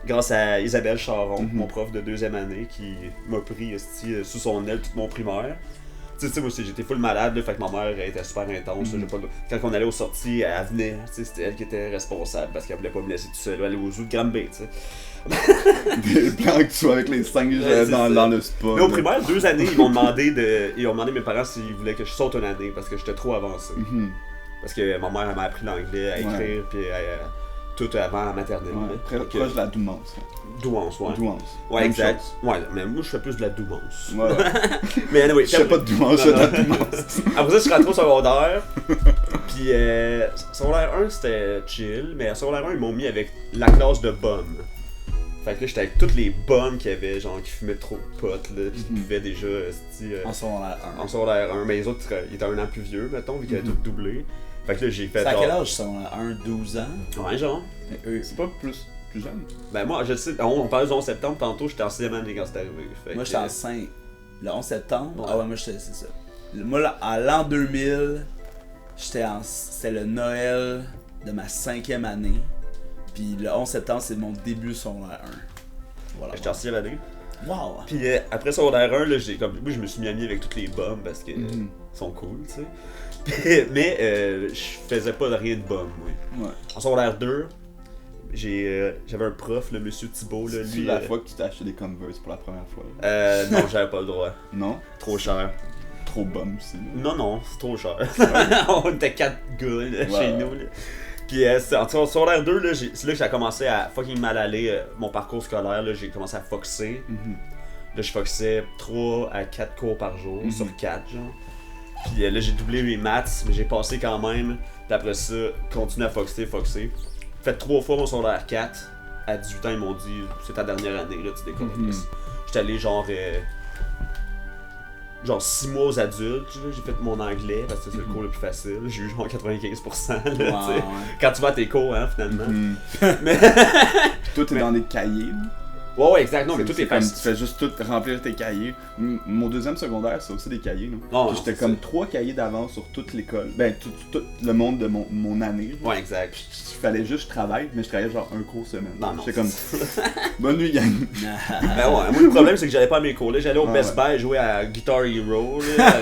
Grâce à Isabelle Charon, mon prof de 2e année, qui m'a pris sous son aile toute mon primaire. Tu sais, moi j'étais full malade, là, fait que ma mère elle était super intense. Quand on allait aux sorties, elle venait, c'était elle qui était responsable parce qu'elle voulait pas me laisser tout seul aller aux zoo de Granby, tu sais. Des plans que tu sois avec les singes dans le spa. Mais au primaire, 2 années, ils m'ont demandé à mes parents s'ils voulaient que je saute une année parce que j'étais trop avancé. Parce que ma mère elle m'a appris l'anglais à écrire, puis tout avant la maternelle. Ouais, proche de la douance. Douance, ouais. Douance. Ouais, Même exact. chose. Ouais, mais moi je fais plus de la douance. Ouais. Mais anyway, Je fais pas de douance, je fais de la douance. après ça, je suis rentré au secondaire. Puis secondaire 1, c'était chill. Mais à secondaire 1, ils m'ont mis avec la classe de bums. Fait que là, j'étais avec toutes les bums qui avaient, genre, qui fumaient trop de potes, là. Pis qui buvaient déjà, En secondaire 1. en secondaire 1. Mais les autres, ils étaient un an plus vieux, mettons, vu qu'ils avaient tout doublé. Fait que là, j'ai fait. C'est à genre... quel âge, secondaire 1, 12 ans? Ouais, genre. Mais eux, C'est pas plus jeune? Ben moi, je sais, on parlait du 11 septembre, tantôt, j'étais en 6e année quand c'est arrivé. Fait moi, que- j'étais en 5. Le 11 septembre? Ouais. Ah ouais, moi, c'est ça. Moi, là, en l'an 2000, c'était le Noël de ma 5e année. Puis le 11 septembre, c'est mon début secondaire 1. Voilà. J'étais en 6e année. Wow! Puis après secondaire 1, là, moi je me suis mis ami avec toutes les bums parce que sont cool, tu sais. Mais je faisais pas de rien de bum, moi. Ouais. En secondaire 2, j'avais un prof, le monsieur Thibault, là, C'est lui. la fois que tu t'as acheté des Converse pour la première fois. Là. Non, j'avais pas le droit. Non? Trop cher. Trop bum aussi. Là. Non, c'est trop cher. On était 4 gars là, chez Ouais. nous. Là. Puis en secondaire 2, là, c'est là que j'ai commencé à fucking mal aller mon parcours scolaire. Là, j'ai commencé à foxer. Là, je foxais 3 à 4 cours par jour, sur 4, genre. Puis là, j'ai doublé mes maths, mais j'ai passé quand même. Puis après ça, continué à foxer. Fait 3 fois mon secondaire 4. à 18 ans, ils m'ont dit c'est ta dernière année, là, tu décolles. J'étais allé genre 6 mois aux adultes, là, j'ai fait mon anglais parce que c'est le cours le plus facile. J'ai eu genre 95%. Là, Ouais, ouais. Quand tu vas à tes cours, hein, finalement. Mais... Toi, t'es dans des cahiers. Là. Ouais, exact. Non, mais tout est comme, facile. tu fais juste tout remplir tes cahiers. Mon deuxième secondaire, c'est aussi des cahiers. Là. Non, J'étais c'est comme ça. 3 cahiers d'avance sur toute l'école. Ben, tout le monde de mon année. Là. Ouais, exact. Il fallait juste que je travaille, mais je travaillais genre un cours semaine. Non, J'étais comme, bonne nuit, gang. Ben ouais, moi le problème c'est que j'allais pas à mes cours. Là, j'allais au Ouais, Best Buy jouer à Guitar Hero. Là,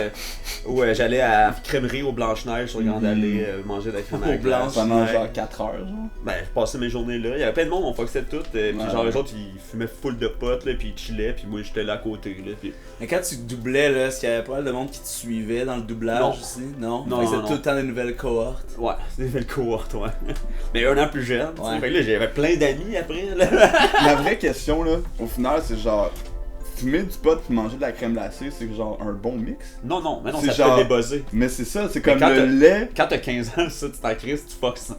ou j'allais à Crèmerie au Blanche-Neige sur Grande Allée manger de la crème à la Au glace. Blanche. Pendant Ouais. genre 4 heures, genre. Ben, je passais mes journées là. Il y avait plein de monde, on foxait tout. Puis genre, les autres, ils fumaient full de potes, là, puis ils chillaient. Puis moi, j'étais là à côté. Là, puis... Mais quand tu doublais, là, est-ce qu'il y avait pas mal de monde qui te suivait dans le doublage Non. aussi? Non? Non, Fait que c'était non. tout le temps des nouvelles cohortes. Ouais, c'était le cohorte, ouais. Mais un an plus jeune. tu sais. Ouais. Fait que là, j'avais plein d'amis après. Là. La vraie question, là, au final, c'est genre, fumer du pot puis manger de la crème glacée, c'est genre un bon mix. Non, mais non, C'est ça te genre- fait débuzzer. Mais c'est ça, c'est comme quand le t'as- lait. Quand t'as 15 ans, ça, tu t'en crises, tu foxes.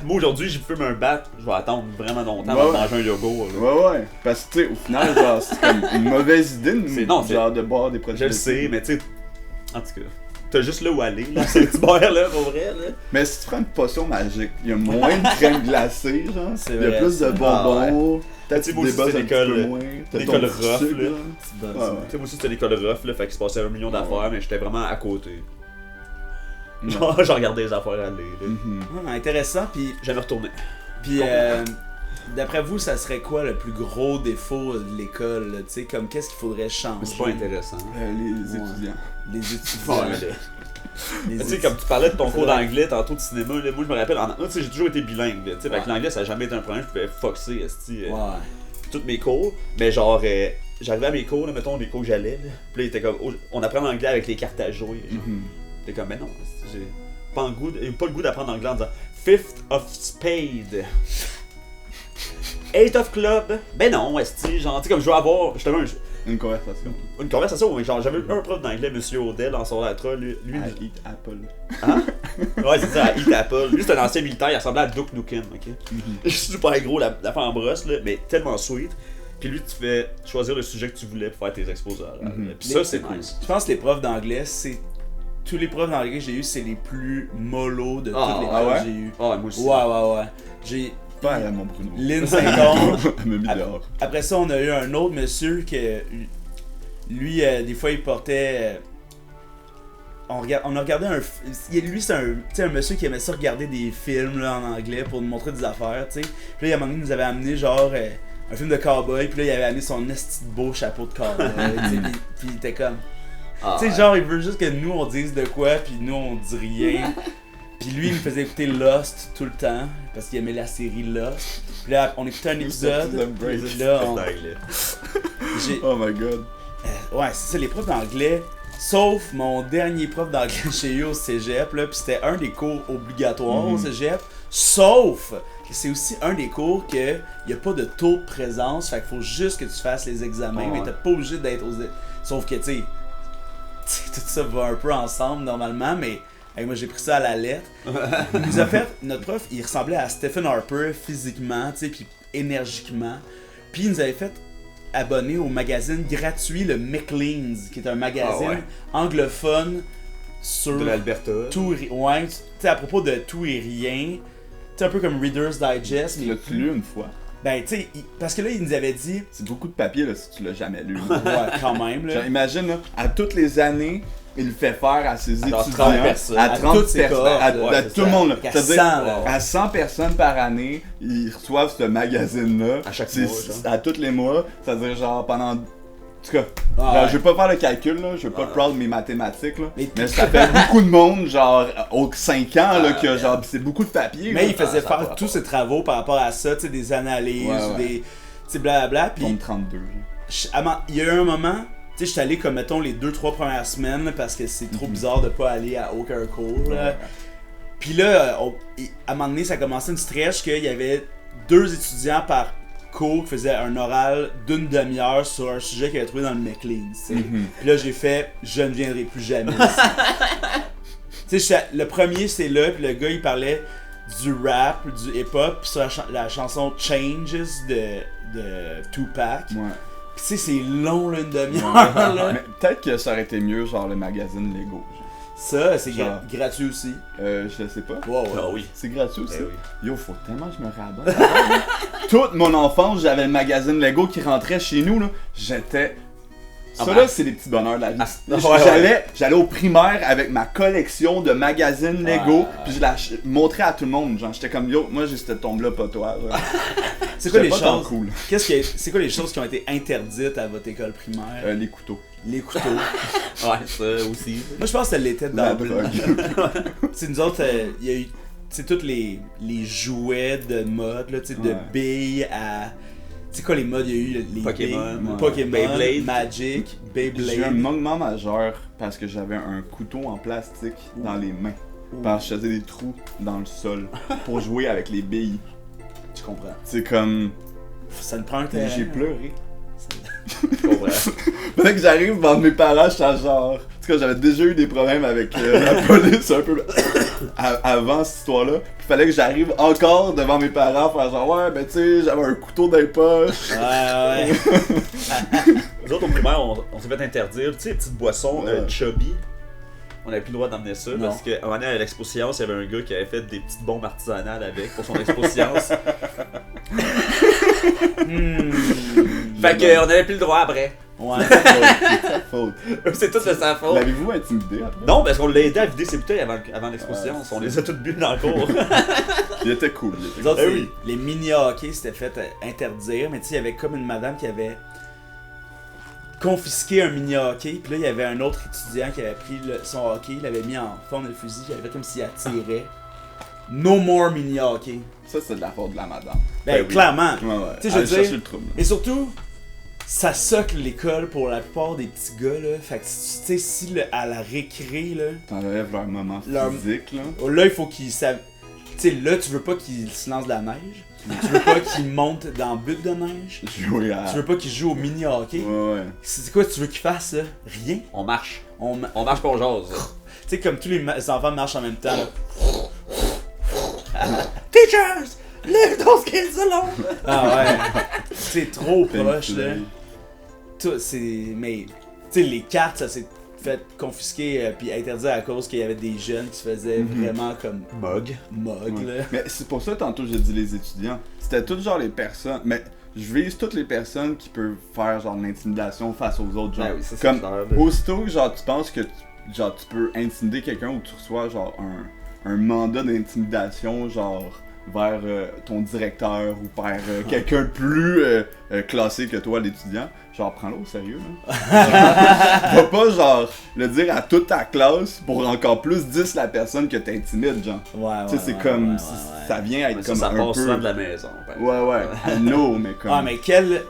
Moi aujourd'hui, j'ai fume un bat, je vais attendre vraiment longtemps avant de Ouais. manger un yogourt. Là. Ouais, parce que tu sais, au final, genre, c'est comme une mauvaise idée C'est- de boire des produits. Je le sais, mais tu sais, en tout cas, t'as juste là où aller, là, c'est petit bar là, pour vrai, là. Mais si tu prends une potion magique, il y a moins de crème glacée, genre. C'est Il y a vrai, plus ça. de bonbons. Tu Peut-être sais, que moi tu aussi, débosses c'est un petit l'école, peu moins. T'as l'école ton petit rough, sucre, là. C'est bon, Ouais, ça. ouais. Tu sais, moi aussi, c'était l'école rough, là, fait qu'il se passait 1 million d'affaires, Ouais. mais j'étais vraiment à côté. Ouais. Genre, je regardais les affaires aller, là. Mhm. Ouais, mais intéressant, Jamais retourné. puis d'après vous, ça serait quoi le plus gros défaut de l'école? Tu sais, comme qu'est-ce qu'il faudrait changer? Mais c'est pas intéressant. Les Ouais. étudiants. Les étudiants. Ouais, là. Les Tu sais, étudiants. comme tu parlais de ton cours C'est vrai. d'anglais tantôt de cinéma, là, moi je me rappelle, moi, tu sais, j'ai toujours été bilingue, là, tu sais, fait que Ouais. l'anglais ça a jamais été un problème, je pouvais foxer, esti, Ouais. tous mes cours, mais genre, j'arrivais à mes cours, là, mettons, les cours que j'allais, là, puis là, il était comme, oh, on apprend l'anglais avec les cartes à jouer, genre. Mhm. T'es comme, mais non, esti, j'ai pas le goût d'apprendre l'anglais en disant Fifth of Spade. Eight of Club. Ben non, esti, genre, tu sais, comme je veux avoir, justement, Une conversation. une conversation, mais genre, j'avais un prof d'anglais, Monsieur Odell, en son lettre, lui, I eat apple. Hein? Ouais, c'est ça, à Eat Apple. Lui, c'est un ancien militaire, il ressemblait à Duke Nukem, ok? Je suis super gros, la fin en brosse, là, mais tellement sweet. Puis lui, tu fais choisir le sujet que tu voulais pour faire tes exposés. Puis ça, c'est nice. Je pense que les profs d'anglais, c'est. Tous les profs d'anglais que j'ai eu, c'est les plus mollo de tous les Ah profs ouais? que j'ai eu. Ah, ouais, moi aussi. Ouais. J'ai Pas à mon Bruno. Lynn Saint-Onge. Elle m'a mis dehors. Après ça, on a eu un autre monsieur que. Lui, des fois, il portait. On a regardé un. Lui, c'est un monsieur qui aimait ça regarder des films là, en anglais pour nous montrer des affaires, tu sais. Puis là, à un moment donné, il nous avait amené genre un film de cowboy, puis là, il avait amené son esti de beau chapeau de cowboy, tu sais. Puis il était comme. Ah, Tu sais, genre, il veut juste que nous, on dise de quoi, puis nous, on dit rien. Puis lui, il me faisait écouter Lost tout le temps, parce qu'il aimait la série Lost. Puis là, on écoutait un épisode, puis là, j'ai... Oh my god. Ouais, c'est ça, les profs d'anglais, sauf mon dernier prof d'anglais que j'ai eu au cégep, là, puis c'était un des cours obligatoires au cégep, sauf que c'est aussi un des cours que y a pas de taux de présence, fait qu'il faut juste que tu fasses les examens, Ah ouais. mais t'es pas obligé d'être aux... Sauf que, tu sais, tout ça va un peu ensemble normalement, mais hey, moi j'ai pris ça à la lettre. Il nous a fait, notre prof, il ressemblait à Stephen Harper physiquement, tu sais, puis énergiquement. Puis il nous avait fait abonner au magazine gratuit, le Maclean's, qui est un magazine Ah ouais. anglophone sur De l'Alberta. tout, ouais, tu sais, à propos de tout et rien. Tu sais, un peu comme Reader's Digest, mais L'as-tu lu une fois? ben, tu sais, parce que là, il nous avait dit, C'est beaucoup de papier là, si tu l'as jamais lu. ouais, quand même, là. Genre, imagine, là, à toutes les années, il le fait faire à ses À 30 étudiants, personnes. à À 30 toutes ses personnes, cohortes, à, là, à c'est tout ça. le monde. Là. À C'est-à-dire, 100, là. à 100 personnes par année, ils reçoivent ce magazine-là. À chaque C'est- mois, genre. À tous les mois. C'est-à-dire, genre, pendant... En tout cas, Ah, genre, ouais. je vais pas faire le calcul, là, je vais pas proud de mes mathématiques, là, Mais- mais ça fait beaucoup de monde, genre, aux 5 ans, là, que Ah, genre, c'est beaucoup de papier. Mais là. il faisait ça a faire pas tous rapport. ses travaux par rapport à ça, tu sais, des analyses, Ouais, ou ouais. des. Tu sais, blablabla. Puis, Tombe 32. genre. il y a eu un moment, tu sais, j'étais allé comme, mettons, les 2-3 premières semaines, là, parce que c'est trop bizarre de pas aller à aucun cours, là. Ouais. Puis là, à un moment donné, ça a commencé une stretch qu'il y avait 2 étudiants par cours qui faisaient un oral d'une demi-heure sur un sujet qu'ils avaient trouvé dans le Maclean's, tu sais. Puis là, j'ai fait, je ne viendrai plus jamais ici. Tu sais, le premier, c'est là, puis le gars, il parlait du rap, du hip-hop, pis sur la chanson Changes de Tupac. Ouais. Pis tu sais, c'est long, là, une demi-heure, là. Mais peut-être que ça aurait été mieux, genre le magazine Lego. Ça, c'est Genre. gratuit aussi. Je sais pas. Wow, ouais. Ah oui. C'est gratuit aussi. Eh oui. Yo, faut tellement que je me réabonne. Toute mon enfance, j'avais le magazine Lego qui rentrait chez nous, là. J'étais. Ça, Ah, là, ben. c'est les petits bonheurs de la vie. Ouais, J'allais au primaire avec ma collection de magazines Lego, Ouais. puis je la montrais à tout le monde. Genre, j'étais comme, yo, moi, j'ai cette tombe-là, pas toi. Genre. C'est quoi les J'étais pas tant choses? cool. C'est quoi les choses qui ont été interdites à votre école primaire? Les couteaux. Les couteaux. Ouais, ça aussi. Moi, je pense que ça l'était La d'emblée. drogue. C'est nous autres, il y a eu, tu sais, tous les jouets de mode, là, tu sais, de Ouais. billes à. Tu sais quoi les modes? Il y a eu les Pokémon, billes, ouais. Pokémon, Beyblade. Magic, J'ai eu un Beyblade. manquement majeur parce que j'avais un couteau en plastique dans les mains. Parce que je faisais des trous dans le sol pour jouer avec les billes. Tu comprends. C'est comme. Ça ne prend un terrain. J'ai pleuré. Je comprends. Fallait que j'arrive devant mes parents, j'étais genre. En tout cas, j'avais déjà eu des problèmes avec la police un peu avant cette histoire-là. Puis fallait que j'arrive encore devant mes parents, faire genre, ouais, ben tu sais, j'avais un couteau dans les poches. Ouais. Nous autres, au primaire, on s'est fait interdire, tu sais, les petites boissons Ouais. chubby. On n'avait plus le droit d'emmener ça Non. parce qu'à un moment donné, à l'expo science, il y avait un gars qui avait fait des petites bombes artisanales avec pour son expo science. Fait qu'on avait plus le droit après. Ouais. C'est sa faute. C'est tout de sa faute. L'avez-vous intimidé après? Non, parce qu'on l'a aidé à vider ses bouteilles avant l'expo Ouais, science. On les a toutes bu dans le cours. Il était cool. Il était Les autres, Eh oui. les mini-hockey s'étaient fait interdire, mais tu sais, il y avait comme une madame qui avait confisqué un mini-hockey, puis là, il y avait un autre étudiant qui avait pris son hockey, il l'avait mis en forme de fusil, il avait fait comme s'il attirait. No more mini-hockey. Ça, c'est de la faute de la madame. Ben, oui. clairement. Ouais, ouais. Tu sais, je veux Allez chercher dire- le trouble. Et surtout, ça socle l'école pour la plupart des petits gars, là. Fait que, tu sais, si à la récré, là, T'enlèves leur moment Leur- physique, là. là, il faut qu'ils savent. Tu sais, là, tu veux pas qu'ils se lancent de la neige. Tu veux pas qu'ils montent dans le but de neige. Jouer à. Tu veux pas qu'ils jouent au mini-hockey. Ouais, ouais. C'est quoi tu veux qu'ils fassent, ça? Rien. On marche. On On marche pour jase. Tu sais, comme tous les enfants marchent en même temps, là. Teachers! Leave those kids alone! Ah ouais. C'est trop proche, là. Tout, c'est. Mais. Tu sais, les cartes, ça s'est fait confisquer puis interdire à cause qu'il y avait des jeunes qui se faisaient vraiment comme Mug. mug, là. Mais c'est pour ça, tantôt, j'ai dit les étudiants. C'était toutes genre les personnes. Mais je vise toutes les personnes qui peuvent faire genre de l'intimidation face aux autres. Genre, Ah oui, ça, c'est comme clair. aussitôt que genre tu penses que genre tu peux intimider quelqu'un ou tu reçois genre un mandat d'intimidation genre vers ton directeur ou vers quelqu'un de plus classé que toi, l'étudiant, genre prends-le au sérieux. Là. Va pas genre le dire à toute ta classe pour encore plus 10 la personne que t'intimides, genre. Ouais, ouais. Tu sais, c'est ouais, comme. ouais, ouais, Ça ouais. vient être Mais comme ça un passe peu. souvent de la maison. Ouais, ouais. No, mais comme. Ah, mais quel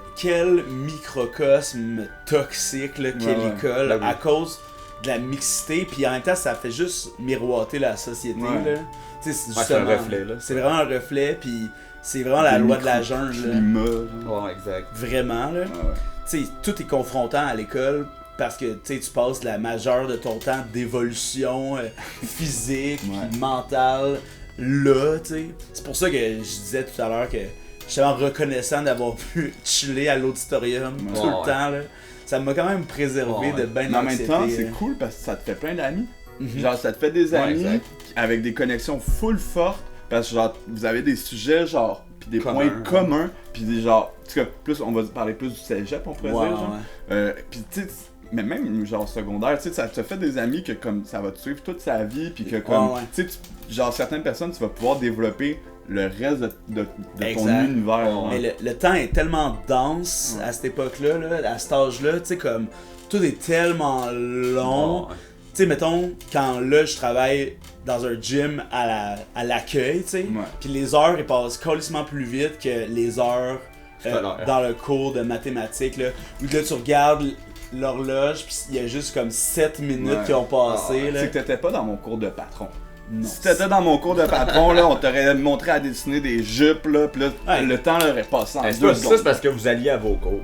microcosme toxique là, qu'est Ouais, ouais. l'école Ben oui. à cause de la mixité, puis en même temps, ça fait juste miroiter la société. Ouais. Là. Tu sais, Ouais, c'est un justement, reflet, là. C'est vraiment un reflet, puis c'est vraiment la Des loi de la jungle. là. climat, genre. Ouais, exact. Vraiment, là. Ouais, ouais. Tu sais, tout est confrontant à l'école parce que tu sais, tu passes la majeure de ton temps d'évolution physique, Ouais. puis mentale, là, tu sais. C'est pour ça que je disais tout à l'heure que je suis vraiment reconnaissant d'avoir pu chiller à l'auditorium tout Ouais. le temps, là. Ça m'a quand même préservé Ouais. de ben Mais en même d'anxiété, temps, là. c'est cool parce que ça te fait plein d'amis. Mhm. Genre, ça te fait des Ouais, amis exact. avec des connexions full fortes parce que, genre, vous avez des sujets, genre, pis des Communs, points communs, pis des genre. En tout cas, plus, on va parler plus du cégep, on pourrait Ouais, dire, genre. ouais. Pis, tu sais, mais même, genre, secondaire, tu sais, ça te fait des amis que, comme, ça va te suivre toute sa vie, pis que, comme, Ouais, ouais. tu sais, genre, certaines personnes, tu vas pouvoir développer le reste de ton Exact. univers. genre. Mais le temps est tellement dense Ouais. à cette époque-là, là, à cet âge-là, tu sais, comme tout est tellement long. Ouais. Tu sais, mettons, quand là, je travaille dans un gym à l'accueil, tu sais, Ouais. puis les heures, elles passent colissement plus vite que les heures Scolaire. dans le cours de mathématiques, là, où là, tu regardes l'horloge, puis il y a juste comme 7 minutes Ouais. qui ont passé, là. C'est que t'étais pas dans mon cours de patron. Non. Si t'étais dans mon cours de patron, là, on t'aurait montré à dessiner des jupes, là, pis là, Ouais. le temps là, aurait passé en Mais c'est 2 pas secondes. ça, c'est parce que vous alliez à vos cours.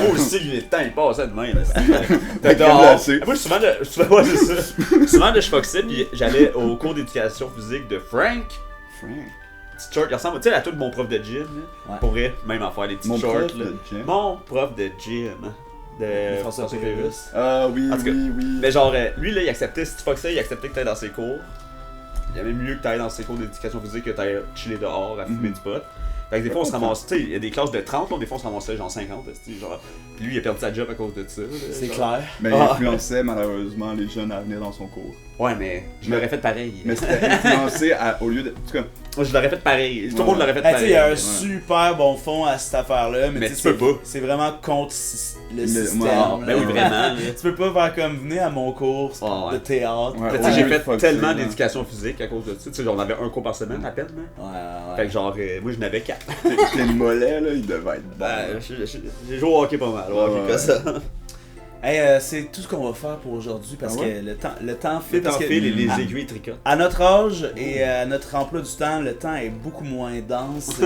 Moi aussi, le temps il passait de même. T'as dehors. glacé. Moi, souvent, ouais, c'est ça. Souvent, là, je foxais, puis j'allais au cours d'éducation physique de Frank. Petit short, il ressemble, tu sais, à tout mon prof de gym, là. Ouais. Pour vrai, même à faire les petits Mon shorts, prof là. de gym. Mon prof de gym. De François Pérusse. Ah oui, En tout cas, oui. Mais genre, lui, là, il acceptait, si tu fuck ça, il acceptait que t'ailles dans ses cours. Il y avait mieux que t'ailles dans ses cours d'éducation physique que t'ailles chiller dehors à fumer du pot. Fait que des fois, on se ramasse, tu sais, il y a des classes de 30, là, des fois, on se ramassait genre 50, genre. Puis lui, il a perdu sa job à cause de ça. Là, C'est genre. clair. Mais il influençait malheureusement les jeunes à venir dans son cours. Ouais, mais je l'aurais fait pareil. Mais c'était influencé au lieu de. En tout cas, Moi, je l'aurais fait pareil. Tout le monde l'aurait fait Ben, tu sais, il y a un pareil. super bon fond à cette affaire-là, mais, Mais tu sais, tu peux c'est- pas. c'est vraiment contre le système. ouais, là. Ben oui, vraiment. là. Tu peux pas faire comme venir à mon cours Ah, ouais. de théâtre. Ouais, Mais tu ouais. sais, j'ai Ouais, fait fuck tellement ça, d'éducation physique à cause de ça. Tu sais, genre, on avait un cours par semaine à peine. Là. Ouais. Fait que genre, moi, je n'avais 4. tes mollets, là, ils devaient être bons. Ben, j'ai joué au hockey pas mal. Au hockey Ouais. que ça. Hey, c'est tout ce qu'on va faire pour aujourd'hui parce Ah ouais? que le temps file. Le temps parce que file et les à- aiguilles tricotent. À notre âge et à notre emploi du temps, le temps est beaucoup moins dense et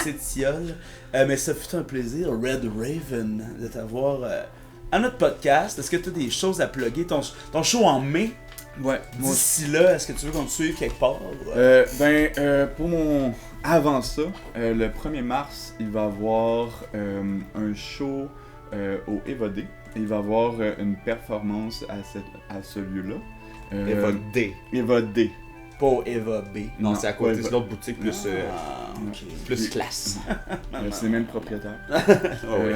c'est tiole. Mais ça fut un plaisir, Red Raven, de t'avoir à notre podcast. Est-ce que tu as des choses à plugger? Ton show en mai, Ouais, moi d'ici là, est-ce que tu veux qu'on te suive quelque part? pour mon. Avant ça, le 1er mars, il va y avoir un show au Evadé. Il va y avoir une performance à ce lieu-là. Eva D. Evadé. Pas au Eva B. Non, Non, c'est à côté, ouais, c'est l'autre boutique plus, Ah, ok. plus classe. C'est le même propriétaire. Ah ouais.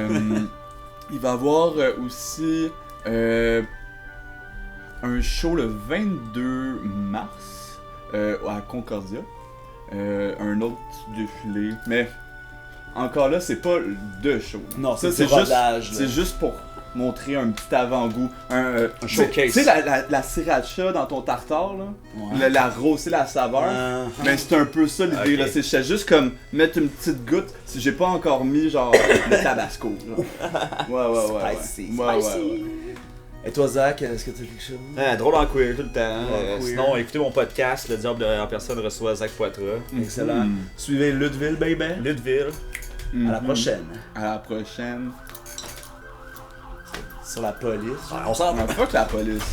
Il va y avoir aussi un show le 22 mars à Concordia. Un autre défilé. Mais encore là, c'est pas de show. Non, c'est c'est du rodage, là. C'est juste pour montrer un petit avant-goût. Un showcase. Tu sais, la sriracha dans ton tartare, là, Ouais. la roser la saveur. Mais c'est un peu ça l'idée, Ok. là. C'est juste comme mettre une petite goutte. Si j'ai pas encore mis, genre, le tabasco. Genre. Ouais. Spicy, Ouais. Et toi, Zach, est-ce que tu as quelque chose? Drôle en queer tout le temps. queer. Sinon, écoutez mon podcast, Le Diable en personne reçoit Zach Poitras. Excellent. Suivez Ludeville, baby. Ludeville. À la prochaine. À la prochaine. Sur la police. On s'en Ah, fuck la police.